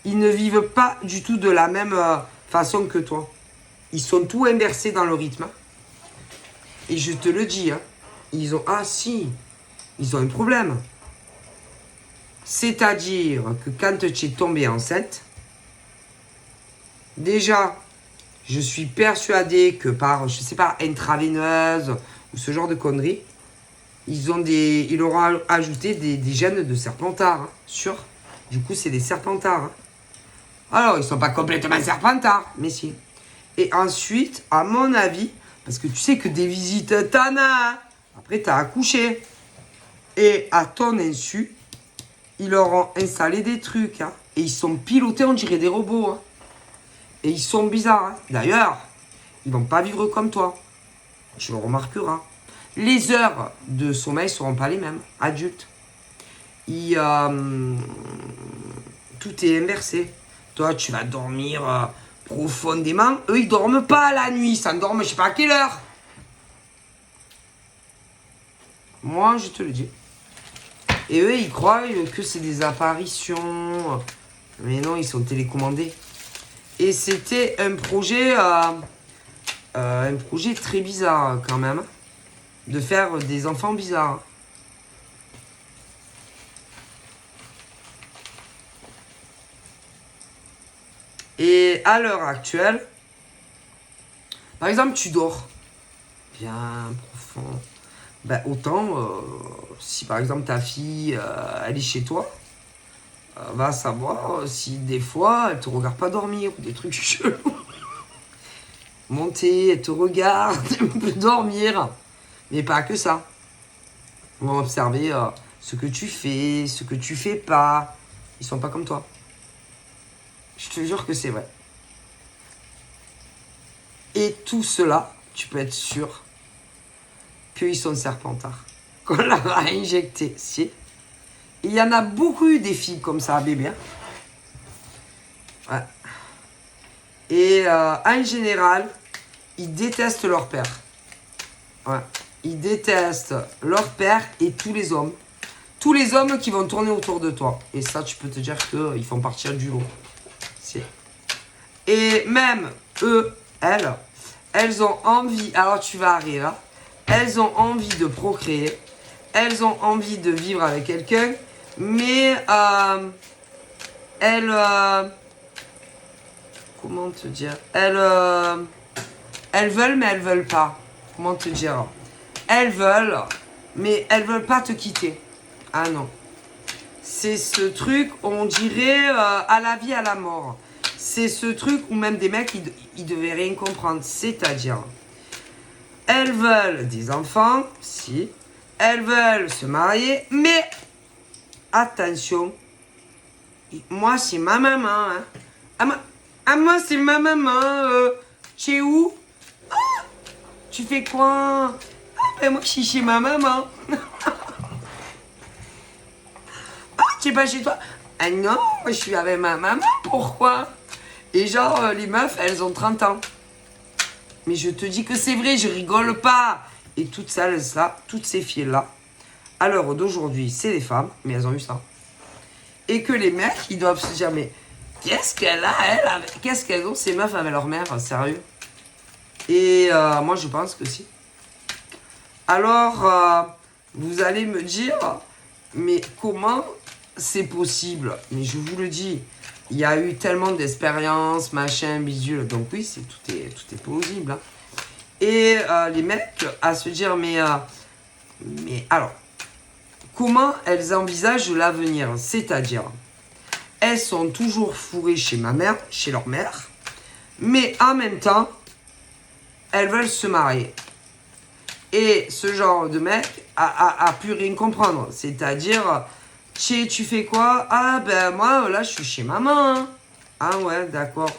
ils ne vivent pas du tout de la même façon que toi. Ils sont tout inversés dans le rythme. Et je te le dis, hein, ils ont... Ah si, ils ont un problème. C'est-à-dire que quand tu es tombée enceinte, déjà, je suis persuadé que par, je sais pas, intraveineuse ou ce genre de conneries, ils auront ajouté des gènes de serpentard, hein, sûr. Du coup, c'est des serpentards. Hein. Alors, ils sont pas complètement serpentards, mais si. Et ensuite, à mon avis, parce que tu sais que des visites, t'en as. Hein. Après, t'as accouché. Et à ton insu, ils leur ont installé des trucs. Hein. Et ils sont pilotés, on dirait des robots. Hein. Et ils sont bizarres. Hein. D'ailleurs, ils vont pas vivre comme toi. Tu le remarqueras. Les heures de sommeil ne seront pas les mêmes, adultes. Tout est inversé. Toi, tu vas dormir profondément. Eux, ils dorment pas la nuit. Ils s'endorment, je sais pas à quelle heure. Moi, je te le dis. Et eux, ils croient que c'est des apparitions. Mais non, ils sont télécommandés. Et c'était un projet très bizarre quand même. De faire des enfants bizarres. Et à l'heure actuelle, par exemple, tu dors bien profond. Ben, autant, si par exemple ta fille, elle est chez toi, va savoir si des fois elle te regarde pas dormir ou des trucs chelous. Monter, elle te regarde, elle peut dormir. Mais pas que ça. On va observer ce que tu fais, ce que tu fais pas. Ils sont pas comme toi. Je te jure que c'est vrai. Et tout cela, tu peux être sûr qu'ils sont serpentards. Qu'on leur a injecté. Si. Il y en a beaucoup eu des filles comme ça, bébé. Ouais. Et en général, ils détestent leur père. Ouais. Ils détestent leur père et tous les hommes. Tous les hommes qui vont tourner autour de toi. Et ça, tu peux te dire qu'ils font partir du lot. Si. Et même eux, elles ont envie, alors tu vas rire, hein, elles ont envie de procréer, elles ont envie de vivre avec quelqu'un, mais comment te dire, elles veulent, mais elles veulent pas. Comment te dire, elles veulent, mais elles veulent pas te quitter. Ah non. C'est ce truc, on dirait, à la vie, à la mort. C'est ce truc où même des mecs, ils devaient rien comprendre. C'est-à-dire, elles veulent des enfants, si. Elles veulent se marier, mais attention, moi, c'est ma maman. Hein. Moi, c'est ma maman. Chez où? Ah, tu fais quoi? Ben moi, je suis chez ma maman. Tu es pas chez toi? Ah non, moi, je suis avec ma maman. Pourquoi? Et genre, les meufs, elles ont 30 ans. Mais je te dis que c'est vrai, je rigole pas. Et toutes ces filles-là, à l'heure d'aujourd'hui, c'est des femmes, mais elles ont eu ça. Et que les mecs, ils doivent se dire, mais qu'est-ce qu'elle a, elle, qu'est-ce qu'elles ont, ces meufs, avec leur mère, sérieux? Et moi, je pense que si. Alors, vous allez me dire, mais comment c'est possible? Mais je vous le dis, il y a eu tellement d'expériences, machin, bidule. Donc oui, tout est plausible. Hein. Et les mecs à se dire, mais alors, comment elles envisagent l'avenir? C'est-à-dire, elles sont toujours fourrées chez ma mère, chez leur mère, mais en même temps, elles veulent se marier. Et ce genre de mec a pu rien comprendre. C'est-à-dire, tu fais quoi? Ah ben moi, là, je suis chez maman. Hein. Ah ouais, d'accord.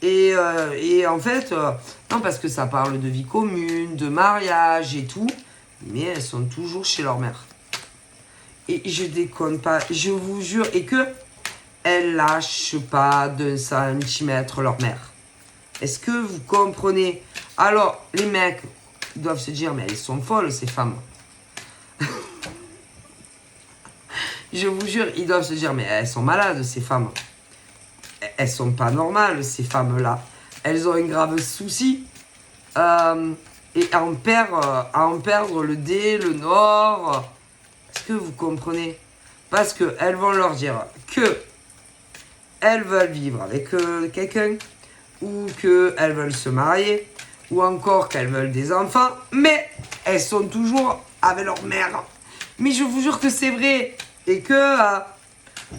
Et en fait, non, parce que ça parle de vie commune, de mariage et tout, mais elles sont toujours chez leur mère. Et je déconne pas, je vous jure, et que elles lâchent pas d'un centimètre leur mère. Est-ce que vous comprenez? Alors, les mecs doivent se dire, mais elles sont folles, ces femmes. Je vous jure, ils doivent se dire, mais elles sont malades, ces femmes. Elles sont pas normales, ces femmes-là. Elles ont un grave souci. Et à en perdre le dé, le nord. Est-ce que vous comprenez? Parce qu'elles vont leur dire que elles veulent vivre avec quelqu'un, ou qu'elles veulent se marier, ou encore qu'elles veulent des enfants, mais elles sont toujours avec leur mère. Mais je vous jure que c'est vrai. Et que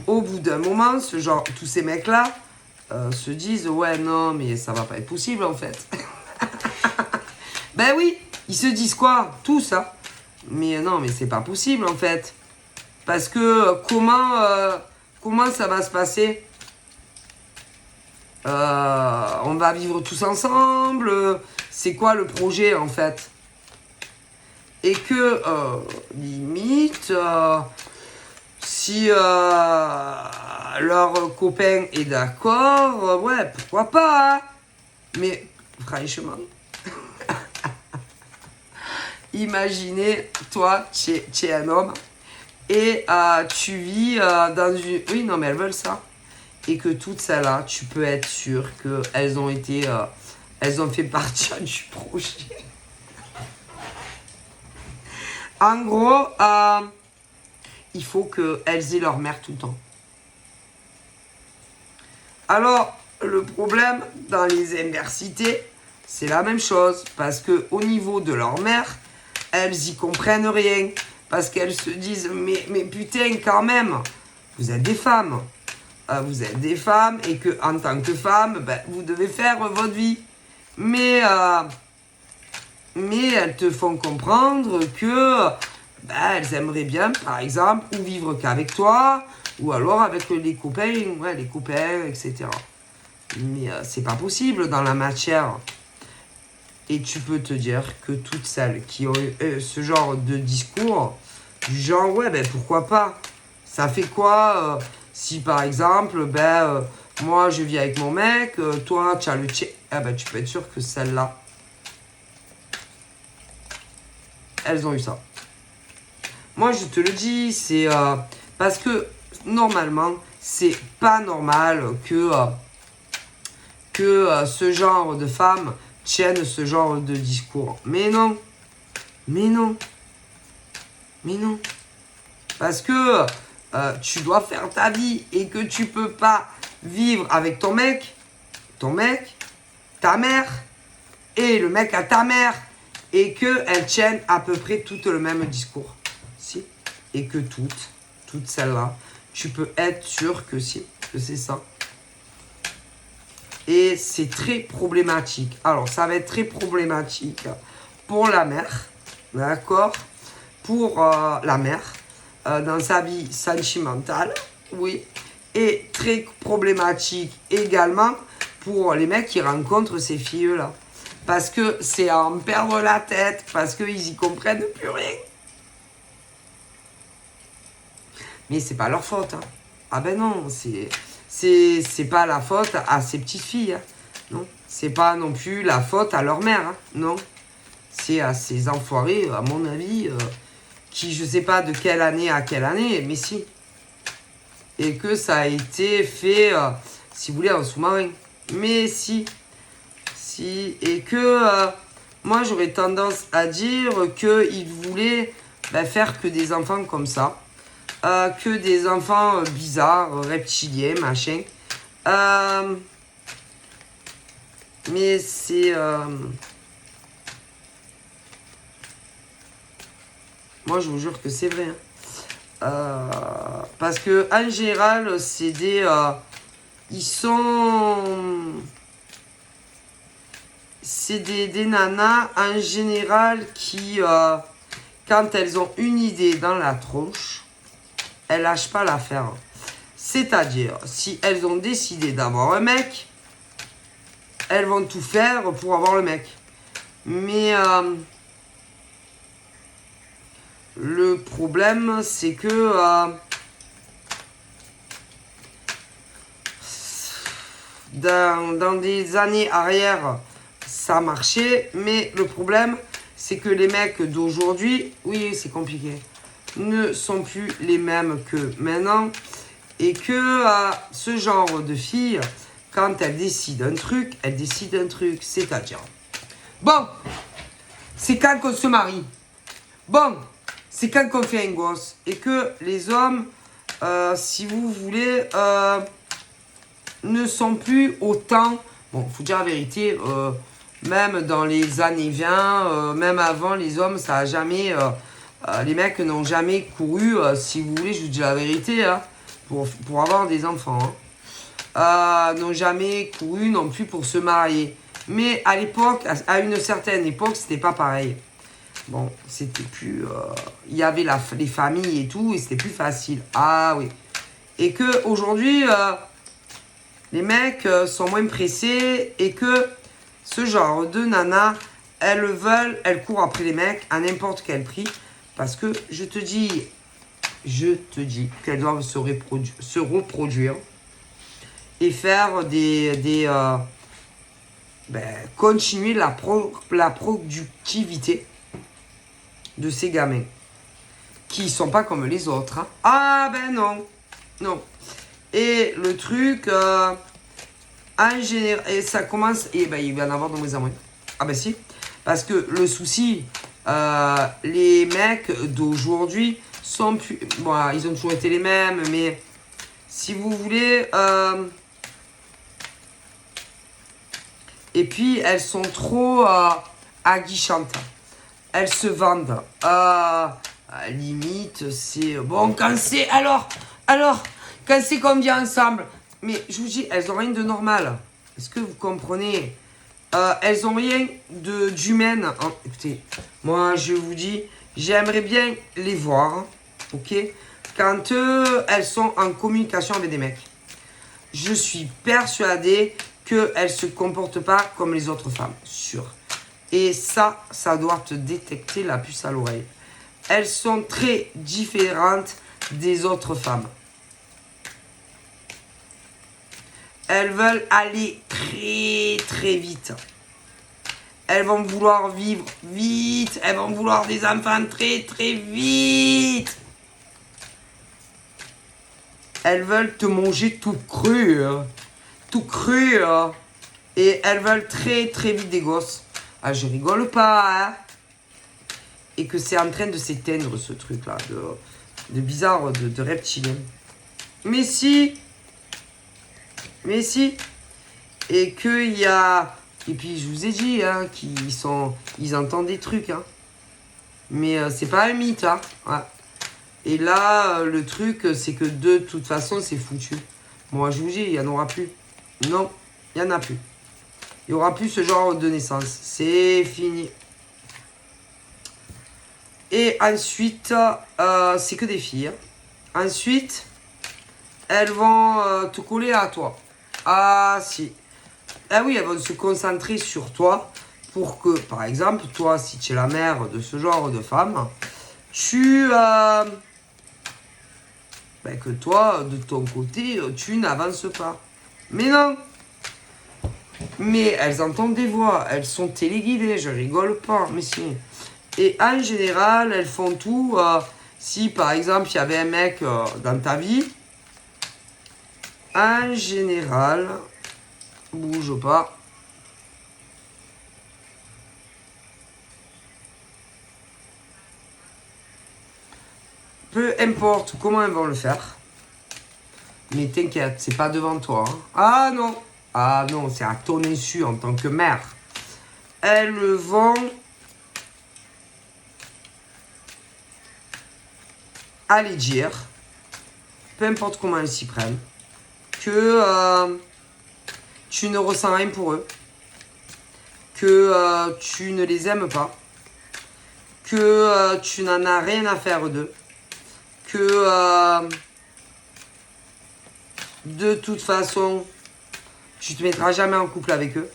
au bout d'un moment, tous ces mecs-là se disent, ouais, non, mais ça va pas être possible en fait. Ben oui, ils se disent quoi? Tous, hein. Mais non, mais c'est pas possible en fait. Parce que comment ça va se passer? On va vivre tous ensemble. C'est quoi le projet en fait? Et que limite, si leur copain est d'accord, ouais, pourquoi pas? Hein. Mais franchement, imaginez, toi, tu es un homme et tu vis dans une... Oui, non, mais elles veulent ça. Et que toutes celles-là, tu peux être sûr qu'elles ont été... elles ont fait partie du projet. En gros, il faut qu'elles aient leur mère tout le temps. Alors, le problème dans les universités, c'est la même chose. Parce qu'au niveau de leur mère, elles y comprennent rien. Parce qu'elles se disent, mais putain, quand même, vous êtes des femmes. Vous êtes des femmes et qu'en tant que femme, ben, vous devez faire votre vie. Mais elles te font comprendre que ben, elles aimeraient bien, par exemple, ou vivre qu'avec toi, ou alors avec les copains, etc. Mais c'est pas possible dans la matière. Et tu peux te dire que toutes celles qui ont eu ce genre de discours, du genre, ouais, ben pourquoi pas? Ça fait quoi si par exemple, moi je vis avec mon mec, toi tu as le tien, eh ben tu peux être sûr que celles-là, elles ont eu ça. Moi je te le dis, c'est parce que normalement, c'est pas normal que ce genre de femmes tiennent ce genre de discours. Mais non, mais non, mais non. Parce que tu dois faire ta vie et que tu peux pas vivre avec ton mec, ta mère et le mec à ta mère et qu'elles tiennent à peu près toutes le même discours. Si. Et que toutes celles-là, tu peux être sûr que si, que c'est ça. Et c'est très problématique. Alors, ça va être très problématique pour la mère, d'accord? Pour la mère, dans sa vie sentimentale, oui. Et très problématique également pour les mecs qui rencontrent ces filles-là. Parce que c'est à en perdre la tête, parce qu'ils y comprennent plus rien. Mais c'est pas leur faute. Hein. Ah ben non, c'est pas la faute à ces petites filles. Hein. Non, c'est pas non plus la faute à leur mère. Hein. Non, c'est à ces enfoirés, à mon avis, qui je sais pas de quelle année à quelle année, mais si. Et que ça a été fait, si vous voulez, en sous-marin. Mais si. Et que moi j'aurais tendance à dire qu'ils voulaient faire que des enfants comme ça. Que des enfants bizarres, reptiliens, machin. Mais c'est... Moi, je vous jure que c'est vrai. Parce que en général, c'est des... ils sont... C'est des nanas, en général, qui... quand elles ont une idée dans la tronche, elles lâchent pas l'affaire. C'est-à-dire, si elles ont décidé d'avoir un mec, elles vont tout faire pour avoir le mec. Mais le problème, c'est que dans des années arrière, ça marchait. Mais le problème, c'est que les mecs d'aujourd'hui, oui, c'est compliqué, ne sont plus les mêmes que maintenant. Et que ce genre de fille, quand elle décide un truc, elle décide un truc. C'est-à-dire, bon, c'est quand qu'on se marie. Bon, c'est quand qu'on fait un gosse. Et que les hommes, si vous voulez, ne sont plus autant... Bon, il faut dire la vérité, même dans les années 20, même avant, les hommes, ça a jamais... les mecs n'ont jamais couru, si vous voulez, je vous dis la vérité, hein, pour avoir des enfants. Hein. N'ont jamais couru non plus pour se marier. Mais à l'époque, à une certaine époque, c'était pas pareil. Bon, c'était plus... il y avait les familles et tout, et c'était plus facile. Ah oui. Et que aujourd'hui, les mecs sont moins pressés, et que ce genre de nana, elles courent après les mecs à n'importe quel prix. Parce que je te dis qu'elles doivent se reproduire et faire continuer la productivité de ces gamins qui sont pas comme les autres. Hein. Ah ben non, non. Et le truc, en général, et ça commence, et ben il va y en avoir dans mes amours. Ah ben si, parce que le souci, les mecs d'aujourd'hui sont plus, bon, ils ont toujours été les mêmes, mais si vous voulez, et puis elles sont trop aguichantes. Elles se vendent. Limite, c'est... Bon, quand c'est... Alors, quand c'est qu'on vient ensemble. Mais je vous dis, elles ont rien de normal. Est-ce que vous comprenez? Elles ont rien d'humaine. Écoutez, moi, je vous dis, j'aimerais bien les voir. Ok? Quand elles sont en communication avec des mecs. Je suis persuadée qu'elles ne se comportent pas comme les autres femmes. Sûr. Et ça doit te détecter la puce à l'oreille. Elles sont très différentes des autres femmes. Elles veulent aller très très vite. Elles vont vouloir vivre vite. Elles vont vouloir des enfants très très vite. Elles veulent te manger tout cru. Hein. Tout cru. Hein. Et elles veulent très très vite des gosses. Ah, je rigole pas, hein. Et que c'est en train de s'éteindre, ce truc-là, de bizarre, de reptilien. Mais si. Et qu'il y a... Et puis, je vous ai dit, hein, ils entendent des trucs, hein. Mais c'est pas un mythe, hein. Ouais. Et là, le truc, c'est que de toute façon, c'est foutu. Moi, je vous dis, il n'y en aura plus. Non, il n'y en a plus. Il n'y aura plus ce genre de naissance. C'est fini. Et ensuite, c'est que des filles. Ensuite, elles vont te coller à toi. Ah si. Ah oui, elles vont se concentrer sur toi pour que, par exemple, toi, si tu es la mère de ce genre de femme, que toi, de ton côté, tu n'avances pas. Mais non. Mais elles entendent des voix, elles sont téléguidées, je rigole pas, mais si. Et en général, elles font tout. Si par exemple, il y avait un mec dans ta vie, en général, bouge pas. Peu importe comment elles vont le faire. Mais t'inquiète, c'est pas devant toi. Hein. Ah non, Ah non, c'est à ton insu en tant que mère. Elles vont aller dire, peu importe comment elles s'y prennent, que tu ne ressens rien pour eux, que tu ne les aimes pas, que tu n'en as rien à faire d'eux, que de toute façon, tu te mettras jamais en couple avec eux,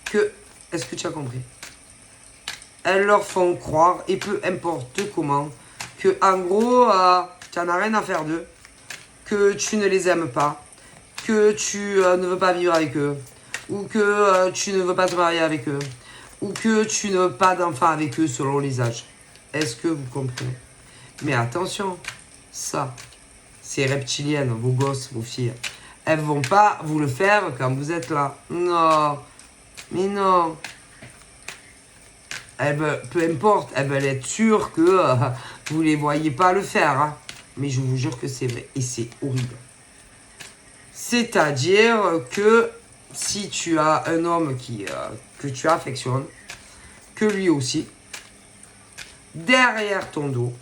que, est-ce que tu as compris? Elles leur font croire, et peu importe comment, que en gros, tu n'en as rien à faire d'eux, que tu ne les aimes pas, que tu ne veux pas vivre avec eux, ou que tu ne veux pas te marier avec eux, ou que tu ne veux pas d'enfant avec eux selon les âges. Est-ce que vous comprenez? Mais attention, ça, c'est reptilienne, vos gosses, vos filles. Elles vont pas vous le faire quand vous êtes là. Non, mais non. Peu importe, elles veulent être sûres que vous les voyez pas le faire. Hein. Mais je vous jure que c'est vrai. Et c'est horrible. C'est-à-dire que si tu as un homme que tu affectionnes, que lui aussi, derrière ton dos,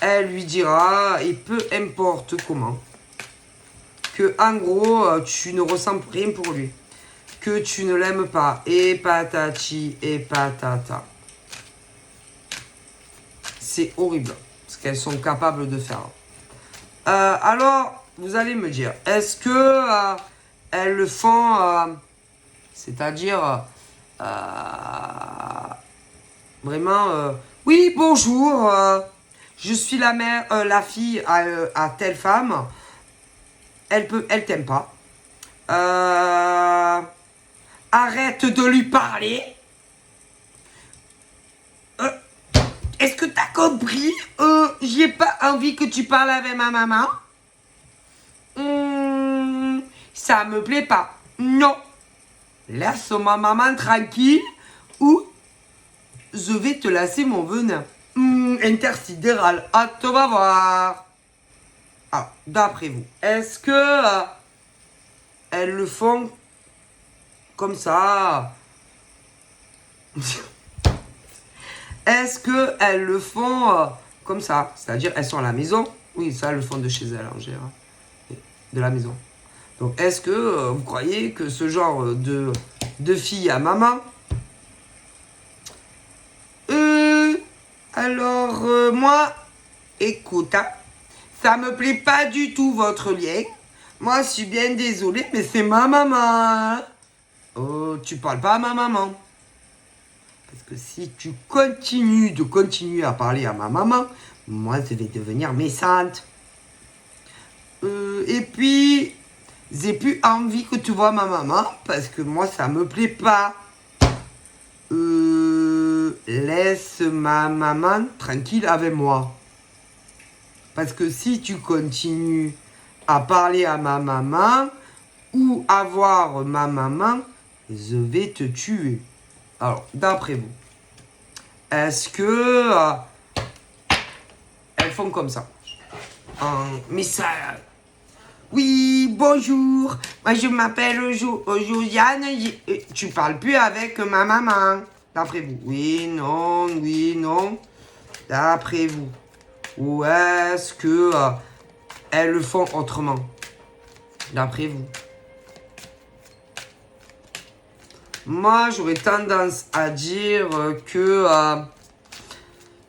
elle lui dira, et peu importe comment, que en gros, tu ne ressens rien pour lui, que tu ne l'aimes pas, et patati et patata. C'est horrible, ce qu'elles sont capables de faire. Alors, vous allez me dire, est-ce que elles le font, c'est-à-dire, vraiment, oui, bonjour, je suis la mère, la fille à telle femme, elle t'aime pas. Arrête de lui parler. Est-ce que t'as compris? J'ai pas envie que tu parles avec ma maman. Ça me plaît pas. Non. Laisse ma maman tranquille ou je vais te lasser mon venin. Intersidéral. Ah, tu vas voir. Alors, d'après vous, est-ce que elles le font comme ça? Est-ce qu'elles le font comme ça? C'est-à-dire, elles sont à la maison? Oui, ça, elles le font de chez elles en général. De la maison. Donc, est-ce que vous croyez que ce genre de fille à maman? Alors, moi, écoute, hein, ça me plaît pas du tout votre lien. Moi, je suis bien désolée, mais c'est ma maman. Oh, tu parles pas à ma maman. Parce que si tu continues à parler à ma maman, moi, je vais devenir méchante. Et puis, j'ai plus envie que tu vois ma maman, parce que moi, ça me plaît pas. Laisse ma maman tranquille avec moi. Parce que si tu continues à parler à ma maman ou à voir ma maman, je vais te tuer. Alors, d'après vous, est-ce que elles font comme ça? Mais ça... Oui, bonjour. Moi, je m'appelle Josiane. Tu parles plus avec ma maman. D'après vous. Oui, non. D'après vous. Ou est-ce que elles le font autrement? D'après vous. Moi, j'aurais tendance à dire que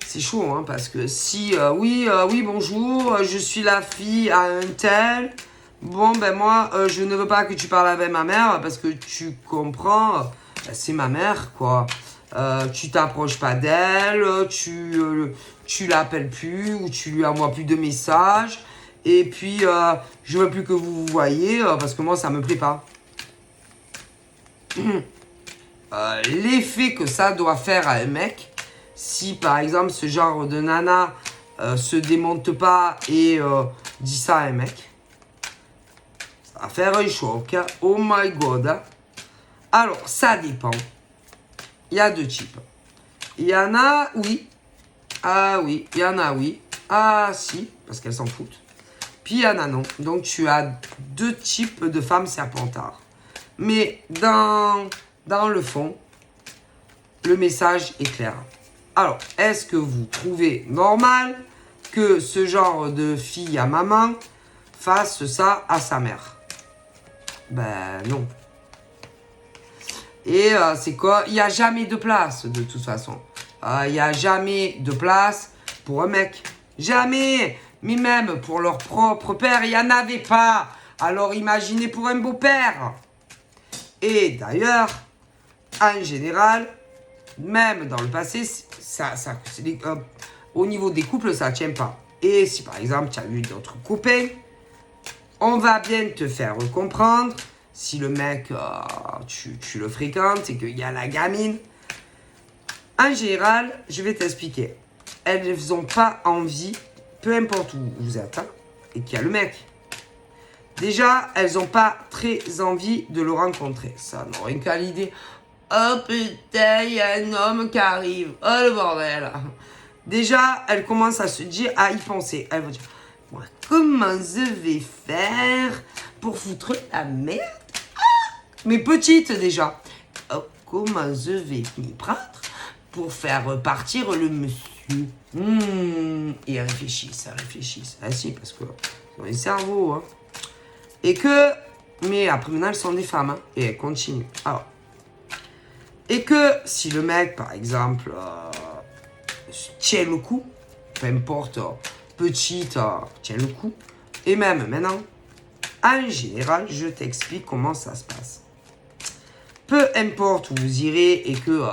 c'est chaud, hein, parce que si, oui, bonjour, je suis la fille à un tel. Bon, ben moi, je ne veux pas que tu parles avec ma mère, parce que tu comprends, c'est ma mère, quoi. Tu t'approches pas d'elle, tu l'appelles plus, ou tu lui envoies plus de messages. Et puis, je veux plus que vous vous voyez, parce que moi, ça me plaît pas. L'effet que ça doit faire à un mec, si par exemple ce genre de nana se démonte pas et dit ça à un mec, ça va faire un choc. Hein. Oh my god. Hein. Alors, ça dépend. Il y a deux types. Il y en a, oui. Ah oui, il y en a, oui. Ah si, parce qu'elles s'en foutent. puis il y en a non. Donc tu as deux types de femmes serpentards. Mais dans le fond, le message est clair. Alors, est-ce que vous trouvez normal que ce genre de fille à maman fasse ça à sa mère? Ben non. Et c'est quoi? Il n'y a jamais de place de toute façon. Il n'y a jamais de place pour un mec. Jamais. Mais même pour leur propre père, il n'y en avait pas. Alors imaginez pour un beau-père. Et d'ailleurs, en général, même dans le passé, au niveau des couples, ça ne tient pas. Et si par exemple, tu as eu d'autres copains, on va bien te faire comprendre, si le mec, tu le fréquentes et qu'il y a la gamine, en général, je vais t'expliquer. Elles n'ont pas envie, peu importe où vous êtes, hein, et qu'il y a le mec. Déjà, elles n'ont pas très envie de le rencontrer. Ça n'a rien qu'à l'idée. Oh putain, il y a un homme qui arrive. Oh le bordel. Déjà, elles commencent à se dire, à y penser. Elles vont dire, moi, comment je vais faire pour foutre la merde? Mais petite déjà. Oh, comment je vais m'y prendre pour faire partir le monsieur? Et elles réfléchissent. Ah si, parce que c'est dans les cerveaux, hein. Et que, mais après maintenant elles sont des femmes, hein, et elles continuent. Alors, et que si le mec, par exemple, tient le coup, peu importe, petite, tient le coup, et même maintenant, en général, je t'explique comment ça se passe. Peu importe où vous irez et que,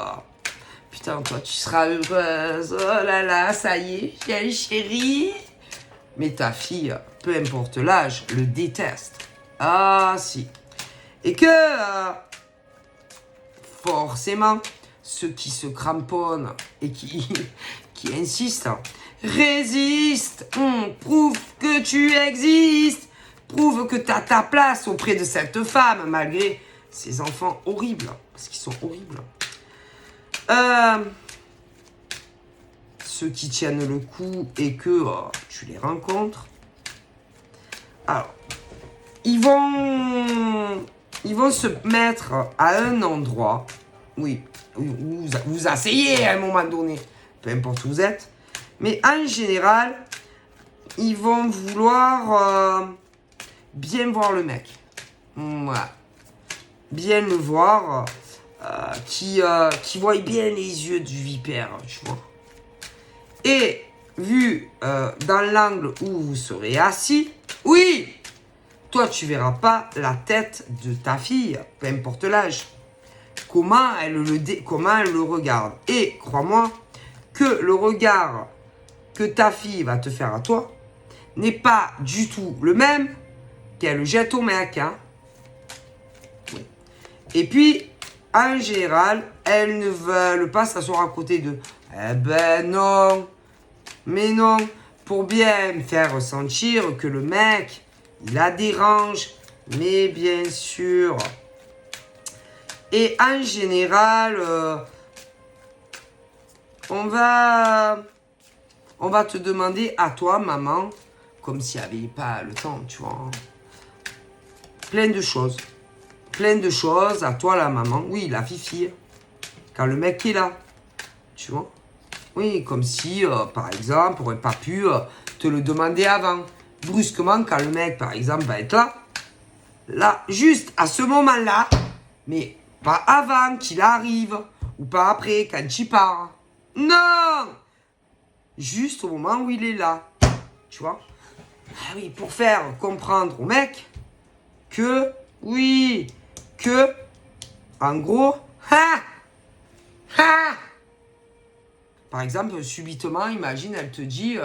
putain, toi, tu seras heureuse, oh là là, ça y est, chérie. Mais ta fille, peu importe l'âge, le déteste. Ah si. Et que, forcément, ceux qui se cramponnent et qui insistent, résiste, prouve que tu existes, prouve que tu as ta place auprès de cette femme, malgré ces enfants horribles, parce qu'ils sont horribles. Ceux qui tiennent le coup et que tu les rencontres, alors, ils vont se mettre à un endroit, oui, où vous asseyez à un moment donné, peu importe où vous êtes, mais en général, ils vont vouloir bien voir le mec. Voilà. Bien le voir, qui voit bien les yeux du vipère, tu vois. Et vu dans l'angle où vous serez assis, oui, toi tu verras pas la tête de ta fille, peu importe l'âge. Comment elle le regarde. Et crois-moi que le regard que ta fille va te faire à toi n'est pas du tout le même qu'elle jette au mec. Hein. Et puis, en général, elles ne veulent pas s'asseoir à côté d'eux. Eh ben non. Mais non. Pour bien faire ressentir que le mec, il la dérange. Mais bien sûr. Et en général, on va te demander à toi, maman, comme s'il n'y avait pas le temps, tu vois. Plein de choses. Plein de choses à toi, la maman. Oui, la fifi. Quand le mec est là. Tu vois. Oui, comme si, par exemple, on n'aurait pas pu te le demander avant. Brusquement, quand le mec, par exemple, va être là. Là, juste à ce moment-là. Mais pas avant qu'il arrive. Ou pas après, quand il part. Non! Juste au moment où il est là. Tu vois. Ah oui, pour faire comprendre au mec que, oui, que, en gros, par exemple, subitement, imagine, elle te dit,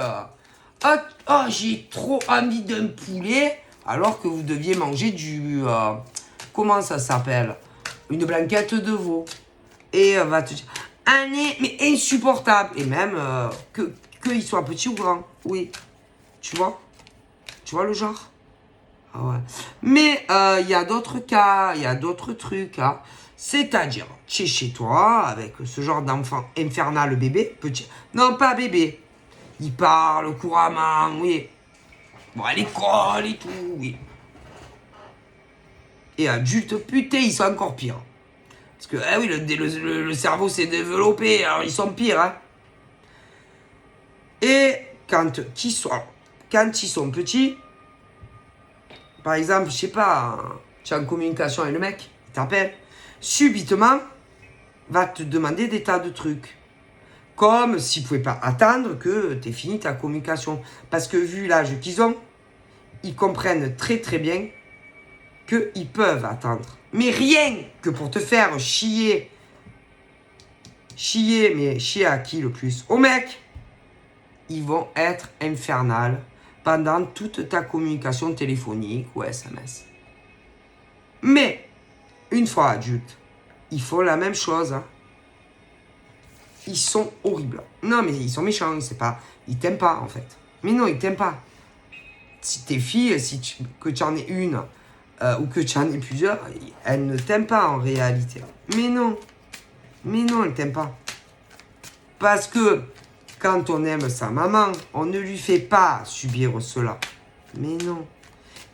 oh, j'ai trop envie d'un poulet, alors que vous deviez manger du, comment ça s'appelle? Une blanquette de veau. Et elle va te dire, mais insupportable. Et même, qu'il soit petit ou grand. Oui. Tu vois le genre? Ah ouais. Mais il y a d'autres cas, il y a d'autres trucs. Hein. C'est-à-dire, tu es chez toi avec ce genre d'enfant infernal bébé, petit. Non, pas bébé. Il parle couramment, oui. Bon, à l'école et tout, oui. Et adultes, putain, ils sont encore pires. Parce que, ah oui, le cerveau s'est développé, alors ils sont pires, hein. Et quand ils sont petits, par exemple, je sais pas, tu es en communication avec le mec, il t'appelle, subitement, va te demander des tas de trucs. Comme s'il ne pouvait pas attendre que tu aies fini ta communication. Parce que vu l'âge qu'ils ont, ils comprennent très très bien qu'ils peuvent attendre. Mais rien que pour te faire chier. Chier, mais chier à qui le plus? Au mec. Ils vont être infernales pendant toute ta communication téléphonique ou SMS. Mais, une fois adultes, ils font la même chose. Hein. Ils sont horribles. Non, mais ils sont méchants, c'est pas... Ils t'aiment pas, en fait. Mais non, ils t'aiment pas. Si tes filles, que tu en aies une, ou que tu en aies plusieurs, elles ne t'aiment pas, en réalité. Mais non, elles t'aiment pas. Parce que, quand on aime sa maman, on ne lui fait pas subir cela. Mais non.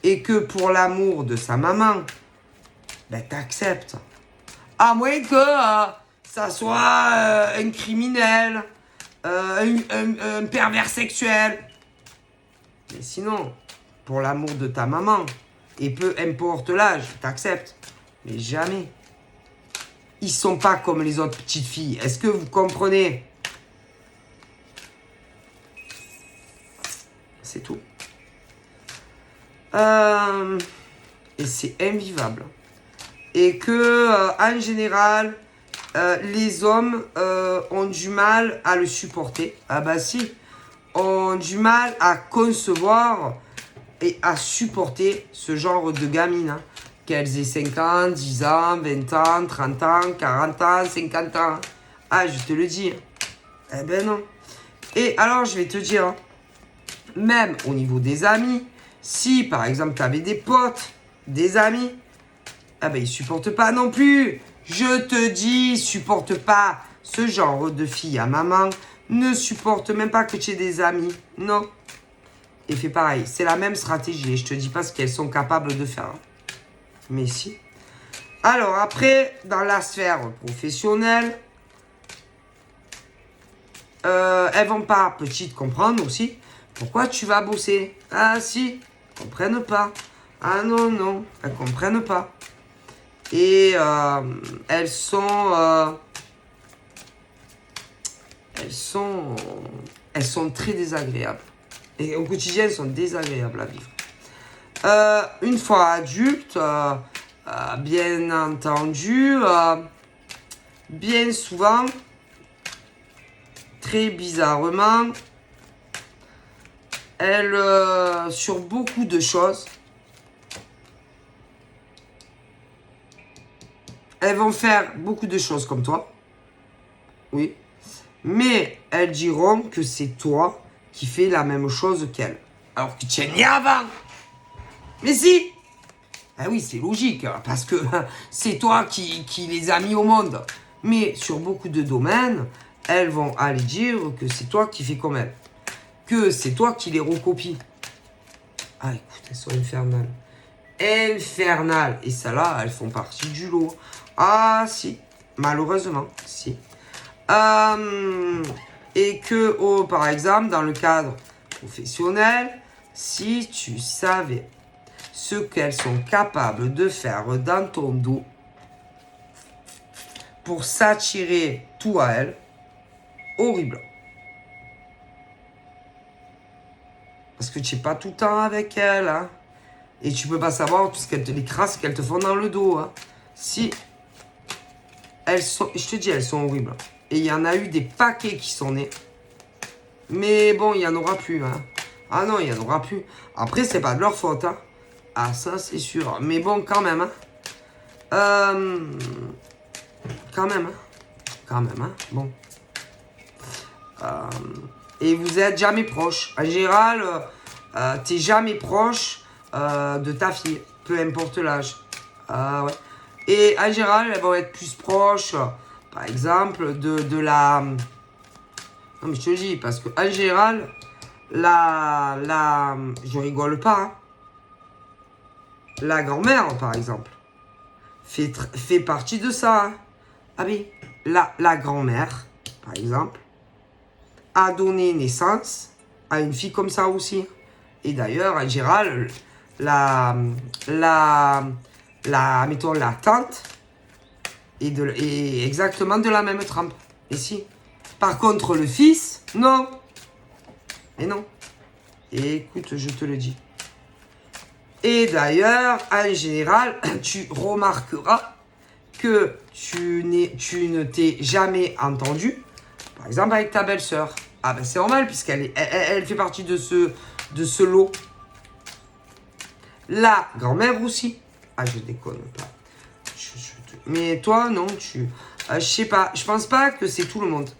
Et que pour l'amour de sa maman, ben t'acceptes. À moins que... ça soit un criminel, un pervers sexuel. Mais sinon, pour l'amour de ta maman, et peu importe l'âge, t'acceptes. Mais jamais. Ils sont pas comme les autres petites filles. Est-ce que vous comprenez? C'est tout. Et c'est invivable. Et que, en général... les hommes ont du mal à le supporter. Ah bah si, ont du mal à concevoir et à supporter ce genre de gamine. Hein. Qu'elles aient 5 ans, 10 ans, 20 ans, 30 ans, 40 ans, 50 ans. Ah, je te le dis. Eh ben non. Et alors, je vais te dire, même au niveau des amis, si par exemple tu avais des potes, des amis, ah ben ils supportent pas non plus. Je te dis, supporte pas ce genre de fille à maman. Ne supporte même pas que tu aies des amis. Non. Et fais pareil. C'est la même stratégie. Et je te dis pas ce qu'elles sont capables de faire. Mais si. Alors après, dans la sphère professionnelle, elles vont pas, petites, comprendre aussi. Pourquoi tu vas bosser? Ah si, elles comprennent pas. Ah non, elles comprennent pas. Et elles sont très désagréables. Et au quotidien, elles sont désagréables à vivre. Une fois adultes, bien entendu, bien souvent, très bizarrement, elles, sur beaucoup de choses, elles vont faire beaucoup de choses comme toi. Oui. Mais elles diront que c'est toi qui fais la même chose qu'elles. Alors que tu es né avant. Mais si. Ah oui, c'est logique. Parce que c'est toi qui les as mis au monde. Mais sur beaucoup de domaines, elles vont aller dire que c'est toi qui fais comme elles. Que c'est toi qui les recopies. Ah écoute, elles sont infernales. Infernales. Et ça là, elles font partie du lot. Ah si, malheureusement, si. Et que, oh, par exemple, dans le cadre professionnel, si tu savais ce qu'elles sont capables de faire dans ton dos pour s'attirer tout à elles, horrible. Parce que tu n'es pas tout le temps avec elles, hein. Et tu peux pas savoir tout ce qu'elles les crasses qu'elles te font dans le dos, hein. Si... Elles sont, je te dis, elles sont horribles. Et il y en a eu des paquets qui sont nés. Mais bon, il n'y en aura plus. Hein. Ah non, il n'y en aura plus. Après, c'est pas de leur faute. Hein. Ah, ça, c'est sûr. Mais bon, quand même. Hein. Quand même. Hein. Quand même. Hein. Bon. Et vous êtes jamais proche. En général, t'es jamais proche de ta fille. Peu importe l'âge. Ouais. Et en général, elles vont être plus proches, par exemple, de la... Non, mais je te le dis, parce qu'en général, je rigole pas, hein. La grand-mère, par exemple, fait partie de ça, hein. Ah oui, la grand-mère, par exemple, a donné naissance à une fille comme ça aussi. Et d'ailleurs, en général, mettons, la tante est exactement de la même trempe. Et si. Par contre, le fils, non. Et non. Et écoute, je te le dis. Et d'ailleurs, en général, tu remarqueras que tu ne t'es jamais entendu, par exemple, avec ta belle-sœur. Ah ben c'est normal, puisqu'elle fait partie de ce lot. La grand-mère aussi. Ah, je déconne pas. Mais toi, non, je sais pas. Je pense pas que c'est tout le monde.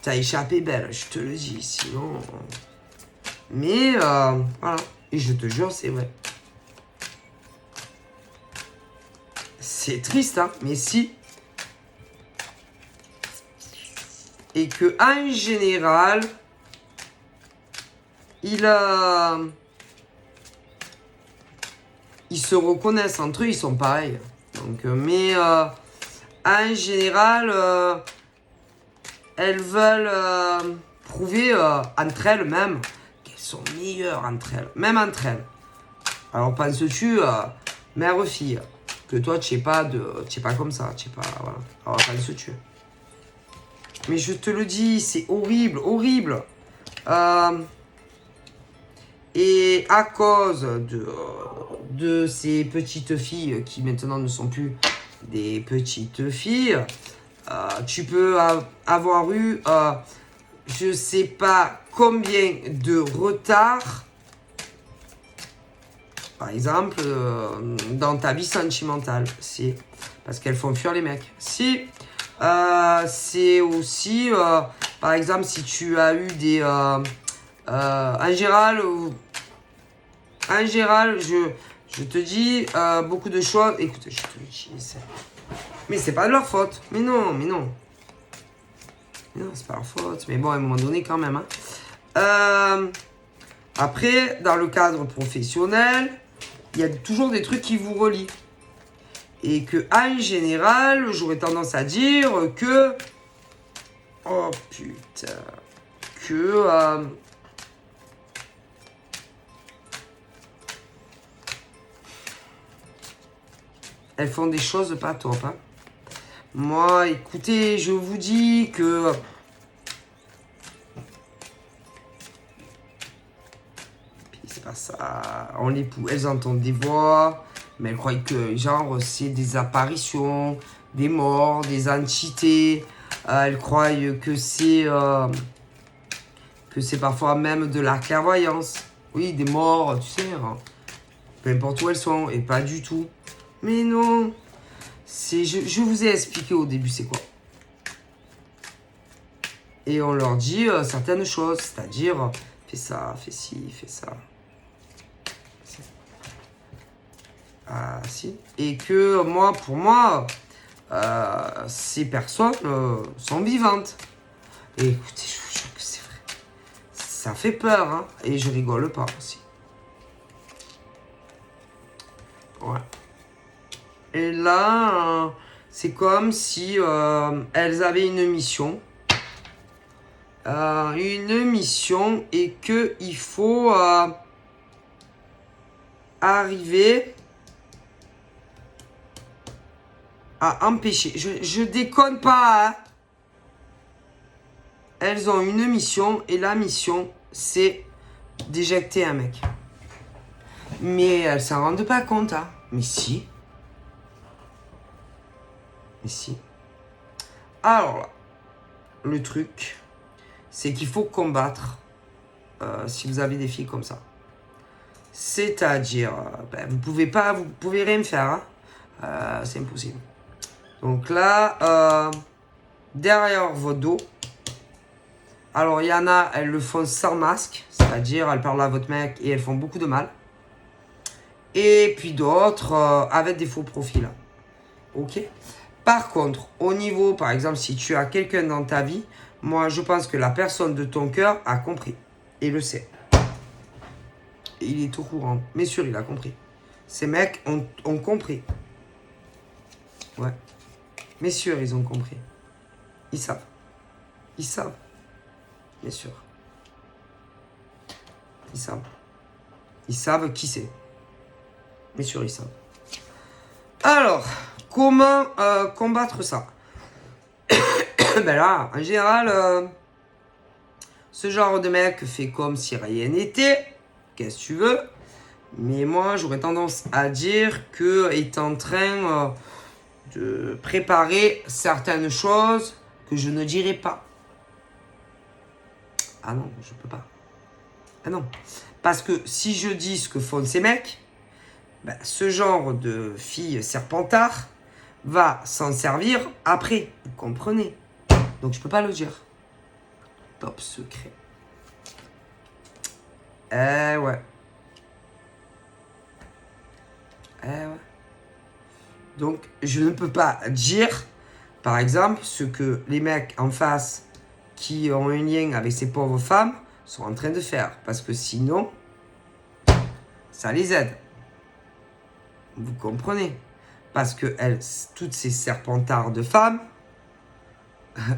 T'as échappé belle, je te le dis. Sinon... Mais, voilà. Et je te jure, c'est vrai. C'est triste, hein. Mais si. Et que, en général, ils se reconnaissent entre eux, ils sont pareils. Donc, mais en général, elles veulent prouver entre elles même qu'elles sont meilleures entre elles, même entre elles. Alors penses-tu, mère-fille, que toi tu es pas comme ça, tu es pas, voilà. Alors penses-tu. Mais je te le dis, c'est horrible, horrible. Et à cause de ces petites filles qui maintenant ne sont plus des petites filles, tu peux avoir eu, je sais pas combien de retard, par exemple, dans ta vie sentimentale. C'est parce qu'elles font fuir les mecs. Si, c'est aussi, par exemple, si tu as eu des... en général, je te dis beaucoup de choses. Écoute, je te le dis, mais c'est pas de leur faute. Mais non. Mais non, c'est pas leur faute. Mais bon, à un moment donné, quand même. Hein. Après, dans le cadre professionnel, il y a toujours des trucs qui vous relient. Et que, en général, j'aurais tendance à dire que... Oh, putain. Que... elles font des choses pas top. Hein. Moi, écoutez, je vous dis que... c'est pas ça. Elles entendent des voix, mais elles croient que, genre, c'est des apparitions, des morts, des entités. Elles croient que c'est parfois même de la clairvoyance. Oui, des morts, tu sais, hein. Peu importe où elles sont, et pas du tout. Mais non, je vous ai expliqué au début c'est quoi. Et on leur dit certaines choses, c'est-à-dire, fais ça, fais ci, fais ça. Ah si. Et que moi, pour moi, ces personnes sont vivantes. Et écoutez, je vous jure que c'est vrai. Ça fait peur, hein. Et je rigole pas aussi. Ouais. Et là, c'est comme si elles avaient une mission. Et qu'il faut arriver à empêcher. Je déconne pas. Hein. Elles ont une mission et la mission, c'est d'éjecter un mec. Mais elles s'en rendent pas compte. Hein. Mais si. Alors là, le truc, c'est qu'il faut combattre si vous avez des filles comme ça. C'est-à-dire, vous pouvez rien faire. Hein. C'est impossible. Donc là, derrière votre dos, alors il y en a, elles le font sans masque, c'est-à-dire elles parlent à votre mec et elles font beaucoup de mal. Et puis d'autres avec des faux profils. Ok. Par contre, au niveau, par exemple, si tu as quelqu'un dans ta vie, moi, je pense que la personne de ton cœur a compris. Et le sait. Et il est au courant. Mais sûr, il a compris. Ces mecs ont compris. Ouais. Mais sûr, ils ont compris. Ils savent. Ils savent. Bien sûr. Ils savent. Ils savent qui c'est. Bien sûr, ils savent. Alors, comment combattre ça? Ben là, en général, ce genre de mec fait comme si rien n'était. Qu'est-ce que tu veux? Mais moi, j'aurais tendance à dire qu'il est en train de préparer certaines choses que je ne dirai pas. Ah non, je peux pas. Ah non. Parce que si je dis ce que font ces mecs, ben, ce genre de fille serpentard va s'en servir après. Vous comprenez? Donc je peux pas le dire. Top secret. Ouais. Ouais. Donc je ne peux pas dire, par exemple, ce que les mecs en face qui ont un lien avec ces pauvres femmes sont en train de faire. Parce que sinon, ça les aide. Vous comprenez? Parce que elles, toutes ces serpentards de femmes,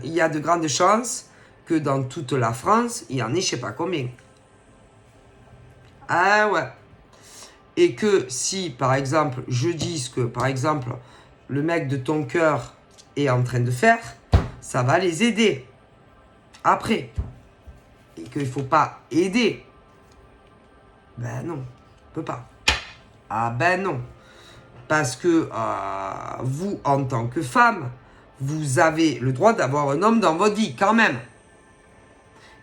il y a de grandes chances que dans toute la France, il y en ait je sais pas combien. Ah ouais. Et que si, par exemple, je dis ce que, par exemple, le mec de ton cœur est en train de faire, ça va les aider. Après. Et qu'il ne faut pas aider. Ben non, on peut pas. Ah ben non. Parce que vous, en tant que femme, vous avez le droit d'avoir un homme dans votre vie, quand même.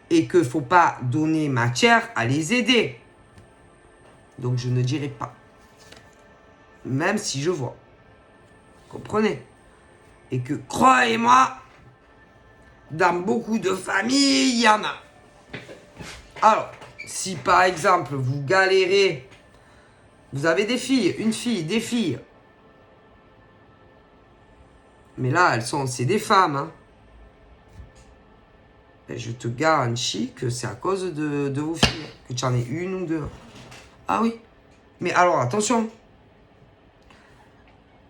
Et qu'il ne faut pas donner matière à les aider. Donc je ne dirai pas. Même si je vois. Comprenez? Et que, croyez-moi, dans beaucoup de familles, il y en a. Alors, si par exemple, vous galérez, vous avez des filles, une fille, des filles. Mais là, c'est des femmes. Hein. Et je te garantis que c'est à cause de vos filles. Que tu en aies une ou deux. Ah oui. Mais alors, attention.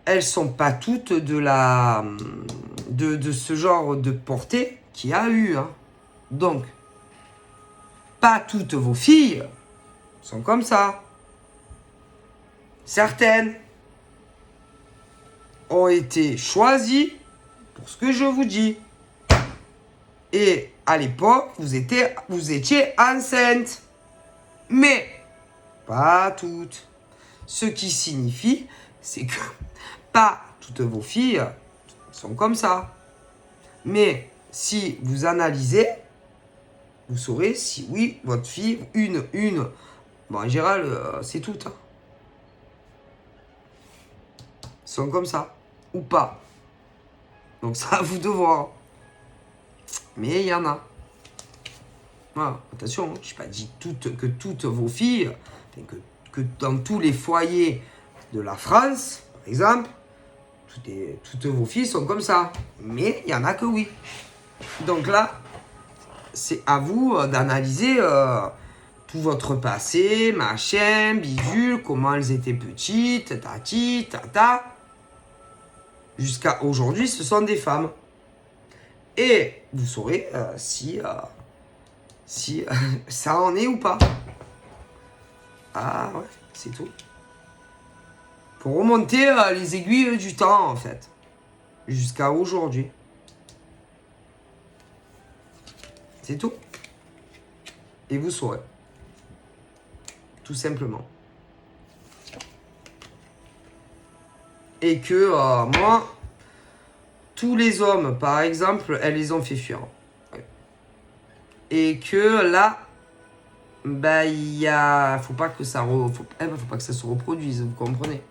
Elles sont pas toutes de ce genre de portée qu'il y a eu. Hein. Donc, pas toutes vos filles sont comme ça. Certaines ont été choisies pour ce que je vous dis. Et à l'époque, vous étiez enceinte. Mais pas toutes. Ce qui signifie, c'est que pas toutes vos filles sont comme ça. Mais si vous analysez, vous saurez si oui, votre fille, une. Bon, en général, c'est toutes. Hein. Sont comme ça. Ou pas. Donc ça, à vous de voir. Mais il y en a. Voilà, attention, je n'ai pas dit que toutes vos filles, que dans tous les foyers de la France, par exemple, toutes vos filles sont comme ça. Mais il y en a que oui. Donc là, c'est à vous d'analyser tout votre passé, machin, bidule, comment elles étaient petites, tati, tata. Jusqu'à aujourd'hui, ce sont des femmes. Et vous saurez si ça en est ou pas. Ah ouais, c'est tout. Faut remonter les aiguilles du temps, en fait. Jusqu'à aujourd'hui. C'est tout. Et vous saurez. Tout simplement. Et que moi, tous les hommes, par exemple, elles les ont fait fuir. Et que là, bah, faut pas que ça se reproduise, vous comprenez?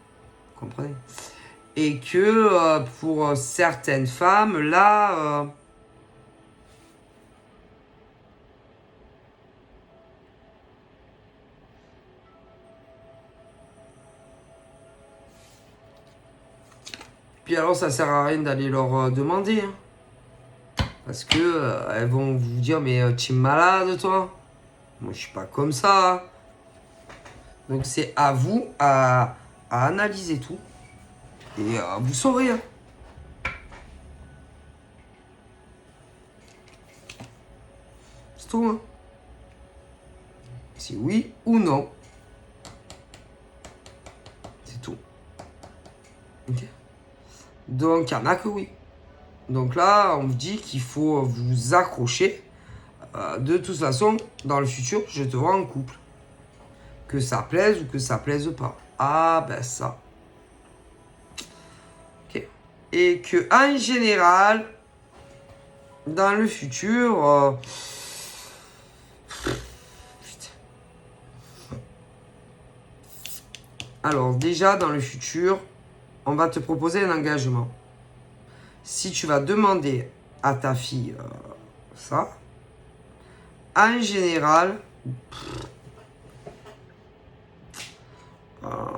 Et que pour certaines femmes, là, puis alors ça sert à rien d'aller leur demander. Hein. Parce que elles vont vous dire, mais tu es malade toi? Moi je suis pas comme ça. Donc c'est à vous à analyser tout. Et vous saurez. Hein. C'est tout. Hein. C'est oui ou non. C'est tout. Ok. Donc il n'y en a que oui. Donc là, on vous dit qu'il faut vous accrocher. De toute façon, dans le futur, je te vois en couple. Que ça plaise ou que ça plaise pas. Ah ben ça. Ok. Et que en général, dans le futur, alors déjà dans le futur, on va te proposer un engagement. Si tu vas demander à ta fille ça, en général,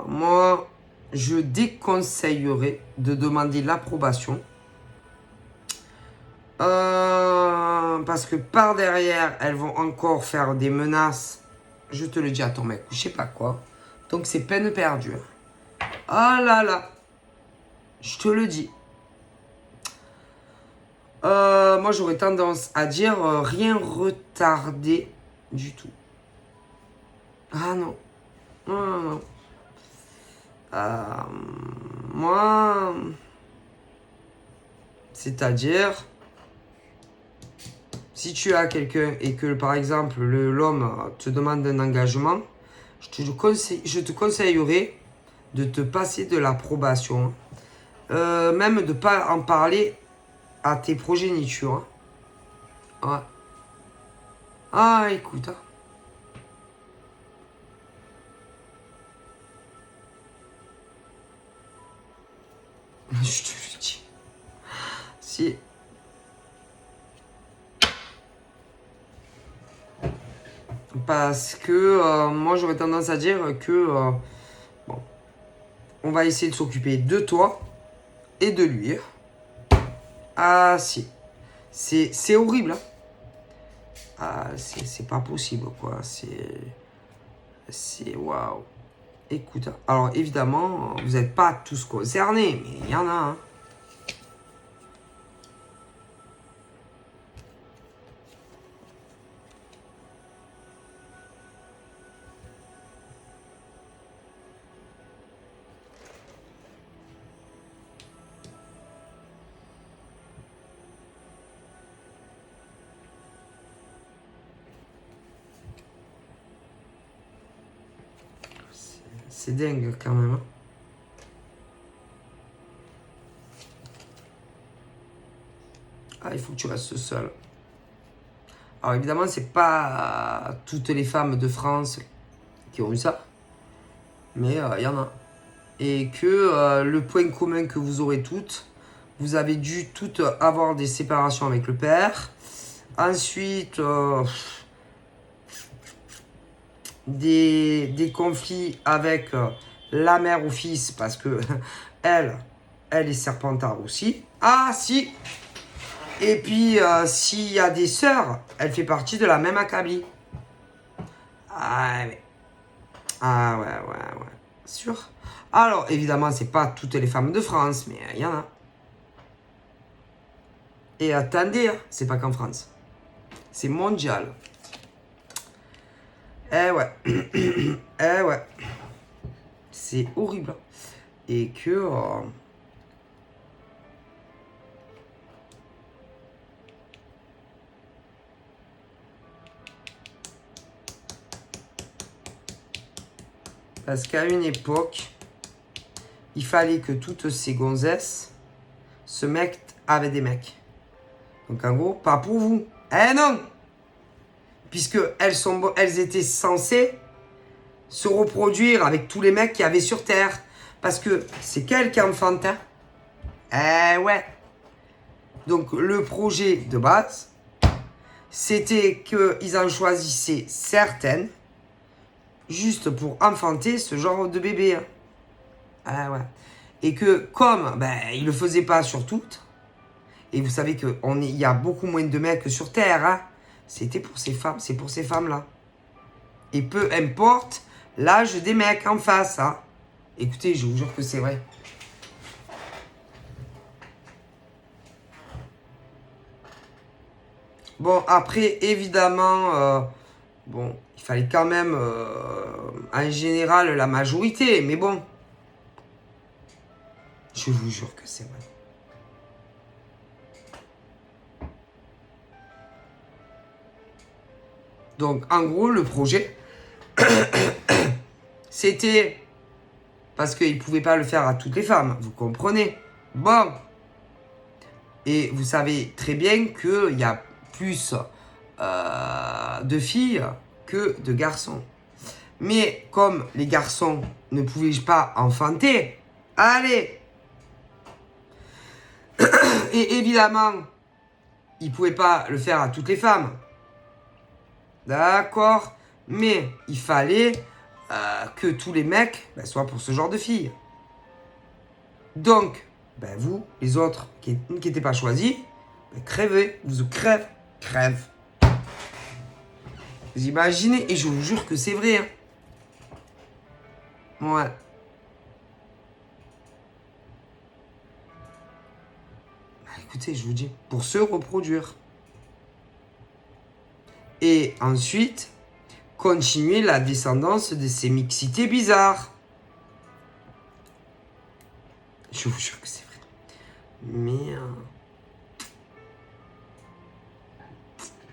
moi, je déconseillerais de demander l'approbation. Parce que par derrière, elles vont encore faire des menaces. Je te le dis à ton mec, je sais pas quoi. Donc c'est peine perdue. Ah là là. Je te le dis. Moi j'aurais tendance à dire rien retarder du tout. Ah non. Non, non, non. Moi, c'est-à-dire, si tu as quelqu'un et que par exemple l'homme te demande un engagement, je te conseillerais de te passer de l'approbation. Même de ne pas en parler à tes progénitures. Ouais. Ah, écoute. Hein. Je te le dis. Si. Parce que moi, j'aurais tendance à dire que bon, on va essayer de s'occuper de toi et de lui. Ah, si. C'est horrible. Hein. Ah, c'est pas possible, quoi. C'est waouh. Écoute, alors évidemment, vous n'êtes pas tous concernés, mais il y en a. Hein. C'est dingue quand même. Hein. Ah, il faut que tu restes seul. Alors évidemment, c'est pas toutes les femmes de France qui ont eu ça, mais il y en a. Et que le point commun que vous aurez toutes, vous avez dû toutes avoir des séparations avec le père. Ensuite, des conflits avec la mère ou fils parce que elle est serpentard aussi. Ah si. Et puis s'il y a des sœurs, elle fait partie de la même accablie. Ah ouais. Ah ouais. Sûr. Alors évidemment, c'est pas toutes les femmes de France, mais il y en a. Et attendez, hein, c'est pas qu'en France. C'est mondial. Eh ouais. Eh ouais. C'est horrible. Et que... parce qu'à une époque, il fallait que toutes ces gonzesses se mettent avec des mecs. Donc en gros, pas pour vous. Eh non! Puisque elles étaient censées se reproduire avec tous les mecs qu'il y avait sur Terre. Parce que c'est qu'elles qui enfantent. Hein. Eh ouais. Donc le projet de base, c'était qu'ils en choisissaient certaines juste pour enfanter ce genre de bébé. Hein. Ah ouais. Et que comme ils le faisaient pas sur toutes, Et vous savez qu'il y a beaucoup moins de mecs sur Terre. Hein. C'était pour ces femmes, c'est pour ces femmes-là. Et peu importe l'âge des mecs en face. Hein. Écoutez, je vous jure que c'est vrai. Bon, après, évidemment, bon, il fallait quand même, en général, la majorité. Mais bon, je vous jure que c'est vrai. Donc, en gros, le projet, c'était parce qu'il ne pouvait pas le faire à toutes les femmes, vous comprenez? Bon. Et vous savez très bien qu'il y a plus de filles que de garçons. Mais comme les garçons ne pouvaient pas enfanter, allez. Et évidemment, ils ne pouvaient pas le faire à toutes les femmes. D'accord? Mais il fallait que tous les mecs soient pour ce genre de filles. Donc, vous, les autres qui n'étaient pas choisis, crèvez. Vous crève. Vous imaginez? Et je vous jure que c'est vrai. Hein. Ouais. Écoutez, je vous dis, pour se reproduire. Et ensuite, continuer la descendance de ces mixités bizarres. Je vous jure que c'est vrai. Mais...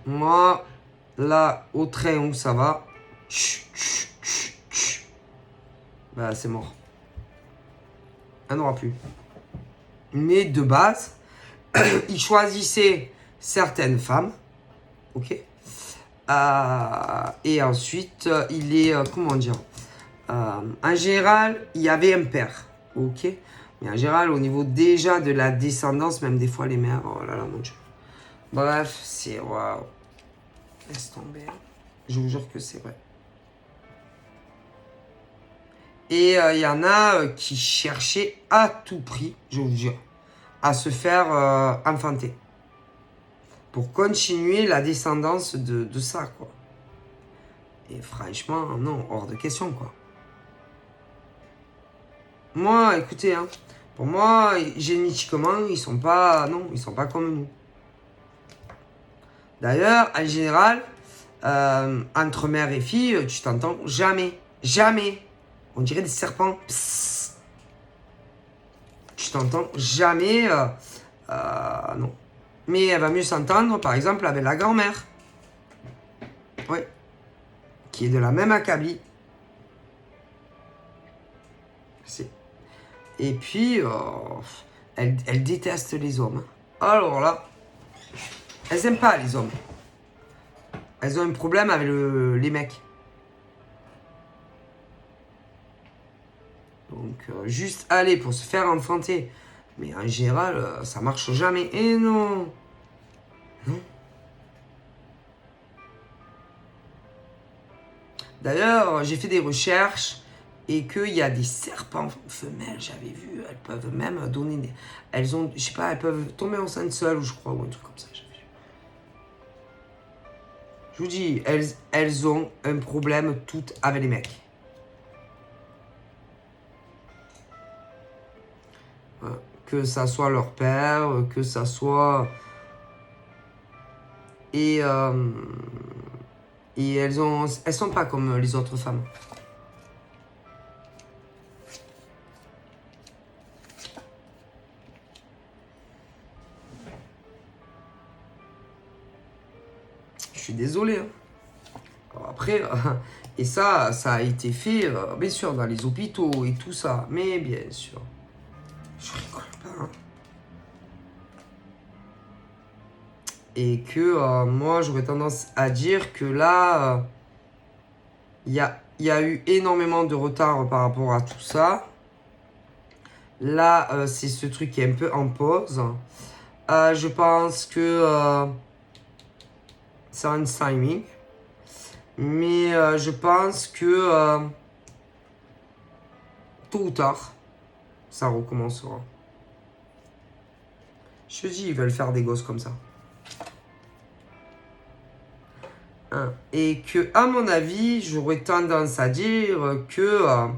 moi, là, au train où ça va... c'est mort. Elle n'aura plus. Mais de base, il choisissait certaines femmes. Ok. Et ensuite, il est... comment dire en général, il y avait un père. Ok. Mais en général, au niveau déjà de la descendance, même des fois les mères, oh là là, mon Dieu. Bref, c'est... waouh. Laisse tomber. Je vous jure que c'est vrai. Et il y en a qui cherchaient à tout prix, je vous jure, à se faire enfanter. Pour continuer la descendance de ça, quoi. Et franchement, non, hors de question, quoi. Moi, écoutez, hein, pour moi, génétiquement, ils sont pas comme nous. D'ailleurs, en général, entre mère et fille, tu t'entends jamais. Jamais. On dirait des serpents. Psst. Tu t'entends jamais. Non. Mais elle va mieux s'entendre, par exemple, avec la grand-mère. Oui. Qui est de la même acabit. Et puis, elle déteste les hommes. Alors là, elles n'aiment pas les hommes. Elles ont un problème avec les mecs. Donc, juste aller pour se faire enfanter. Mais en général, ça marche jamais. Et non. Non. D'ailleurs, j'ai fait des recherches et qu'il y a des serpents femelles, j'avais vu, elles peuvent même donner des... Elles ont, je sais pas, elles peuvent tomber enceintes seules, ou je crois, ou un truc comme ça, j'avais vu. Je vous dis, elles ont un problème toutes avec les mecs. Que ça soit leur père, que ça soit... Et elles sont pas comme les autres femmes. Je suis désolé. Hein. Alors après, et ça a été fait, bien sûr, dans les hôpitaux et tout ça. Mais bien sûr. Je rigole pas. Hein. Et que moi, j'aurais tendance à dire que là, il y a eu énormément de retard par rapport à tout ça. Là, c'est ce truc qui est un peu en pause. Je pense que c'est un timing. Mais je pense que tôt ou tard, ça recommencera. Je te dis, ils veulent faire des gosses comme ça. Hein. Et que, à mon avis, j'aurais tendance à dire que...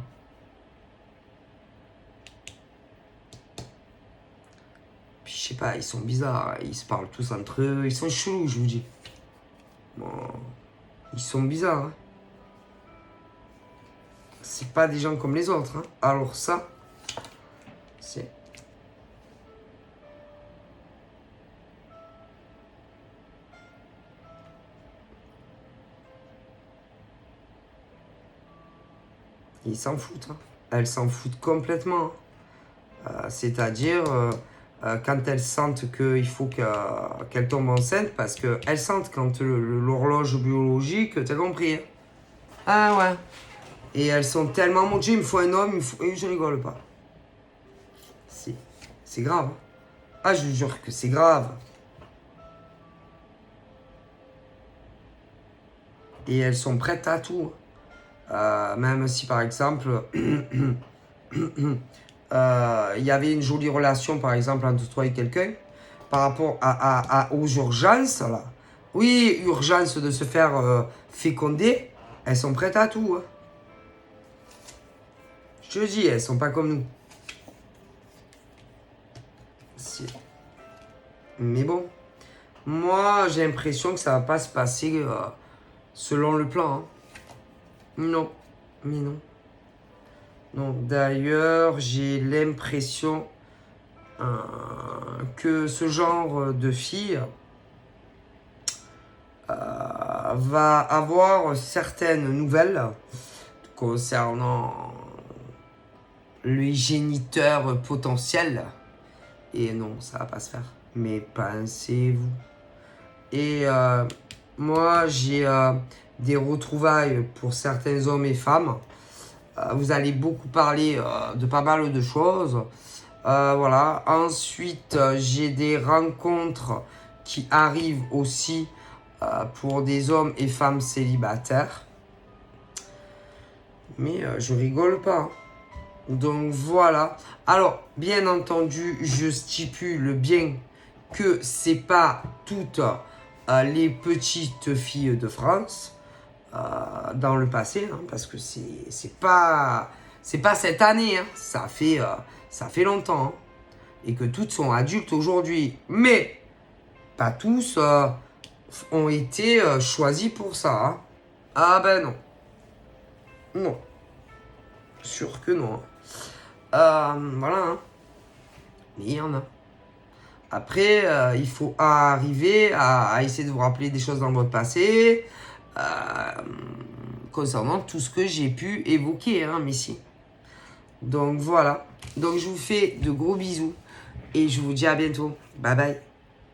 puis, je sais pas, ils sont bizarres. Ils se parlent tous entre eux. Ils sont chelous, je vous dis. Bon, ils sont bizarres. Hein. C'est pas des gens comme les autres. Hein. Alors ça, c'est... Ils s'en foutent. Hein. Elles s'en foutent complètement. C'est-à-dire, quand elles sentent qu'il faut qu'elles tombent enceintes, parce qu'elles sentent quand l'horloge biologique, t'as compris. Hein. Ah ouais. Et elles sont tellement motivées, il me faut un homme, et je rigole pas. C'est grave. Ah, je vous jure que c'est grave. Et elles sont prêtes à tout. Même si, par exemple, il y avait une jolie relation, par exemple, entre toi et quelqu'un, par rapport aux urgences, là. Oui, urgence de se faire féconder, elles sont prêtes à tout. Hein. Je te dis, elles sont pas comme nous. Mais bon, moi, j'ai l'impression que ça va pas se passer selon le plan. Hein. Non, mais non. Non, d'ailleurs, j'ai l'impression que ce genre de fille va avoir certaines nouvelles concernant le géniteur potentiel. Et non, ça va pas se faire. Mais pensez-vous. Et moi, j'ai des retrouvailles pour certains hommes et femmes. Vous allez beaucoup parler de pas mal de choses. Voilà. Ensuite, j'ai des rencontres qui arrivent aussi pour des hommes et femmes célibataires. Mais je rigole pas. Donc voilà. Alors, bien entendu, je stipule bien que c'est pas toutes les petites filles de France dans le passé, hein, parce que c'est pas cette année, hein, ça fait longtemps, hein, et que toutes sont adultes aujourd'hui, mais pas tous ont été choisis pour ça. Hein. Ah ben non, non, sûr que non. Voilà, hein. Mais il y en a. Après, il faut arriver à essayer de vous rappeler des choses dans votre passé concernant tout ce que j'ai pu évoquer, hein, Messi. Donc voilà. Donc je vous fais de gros bisous et je vous dis à bientôt. Bye bye.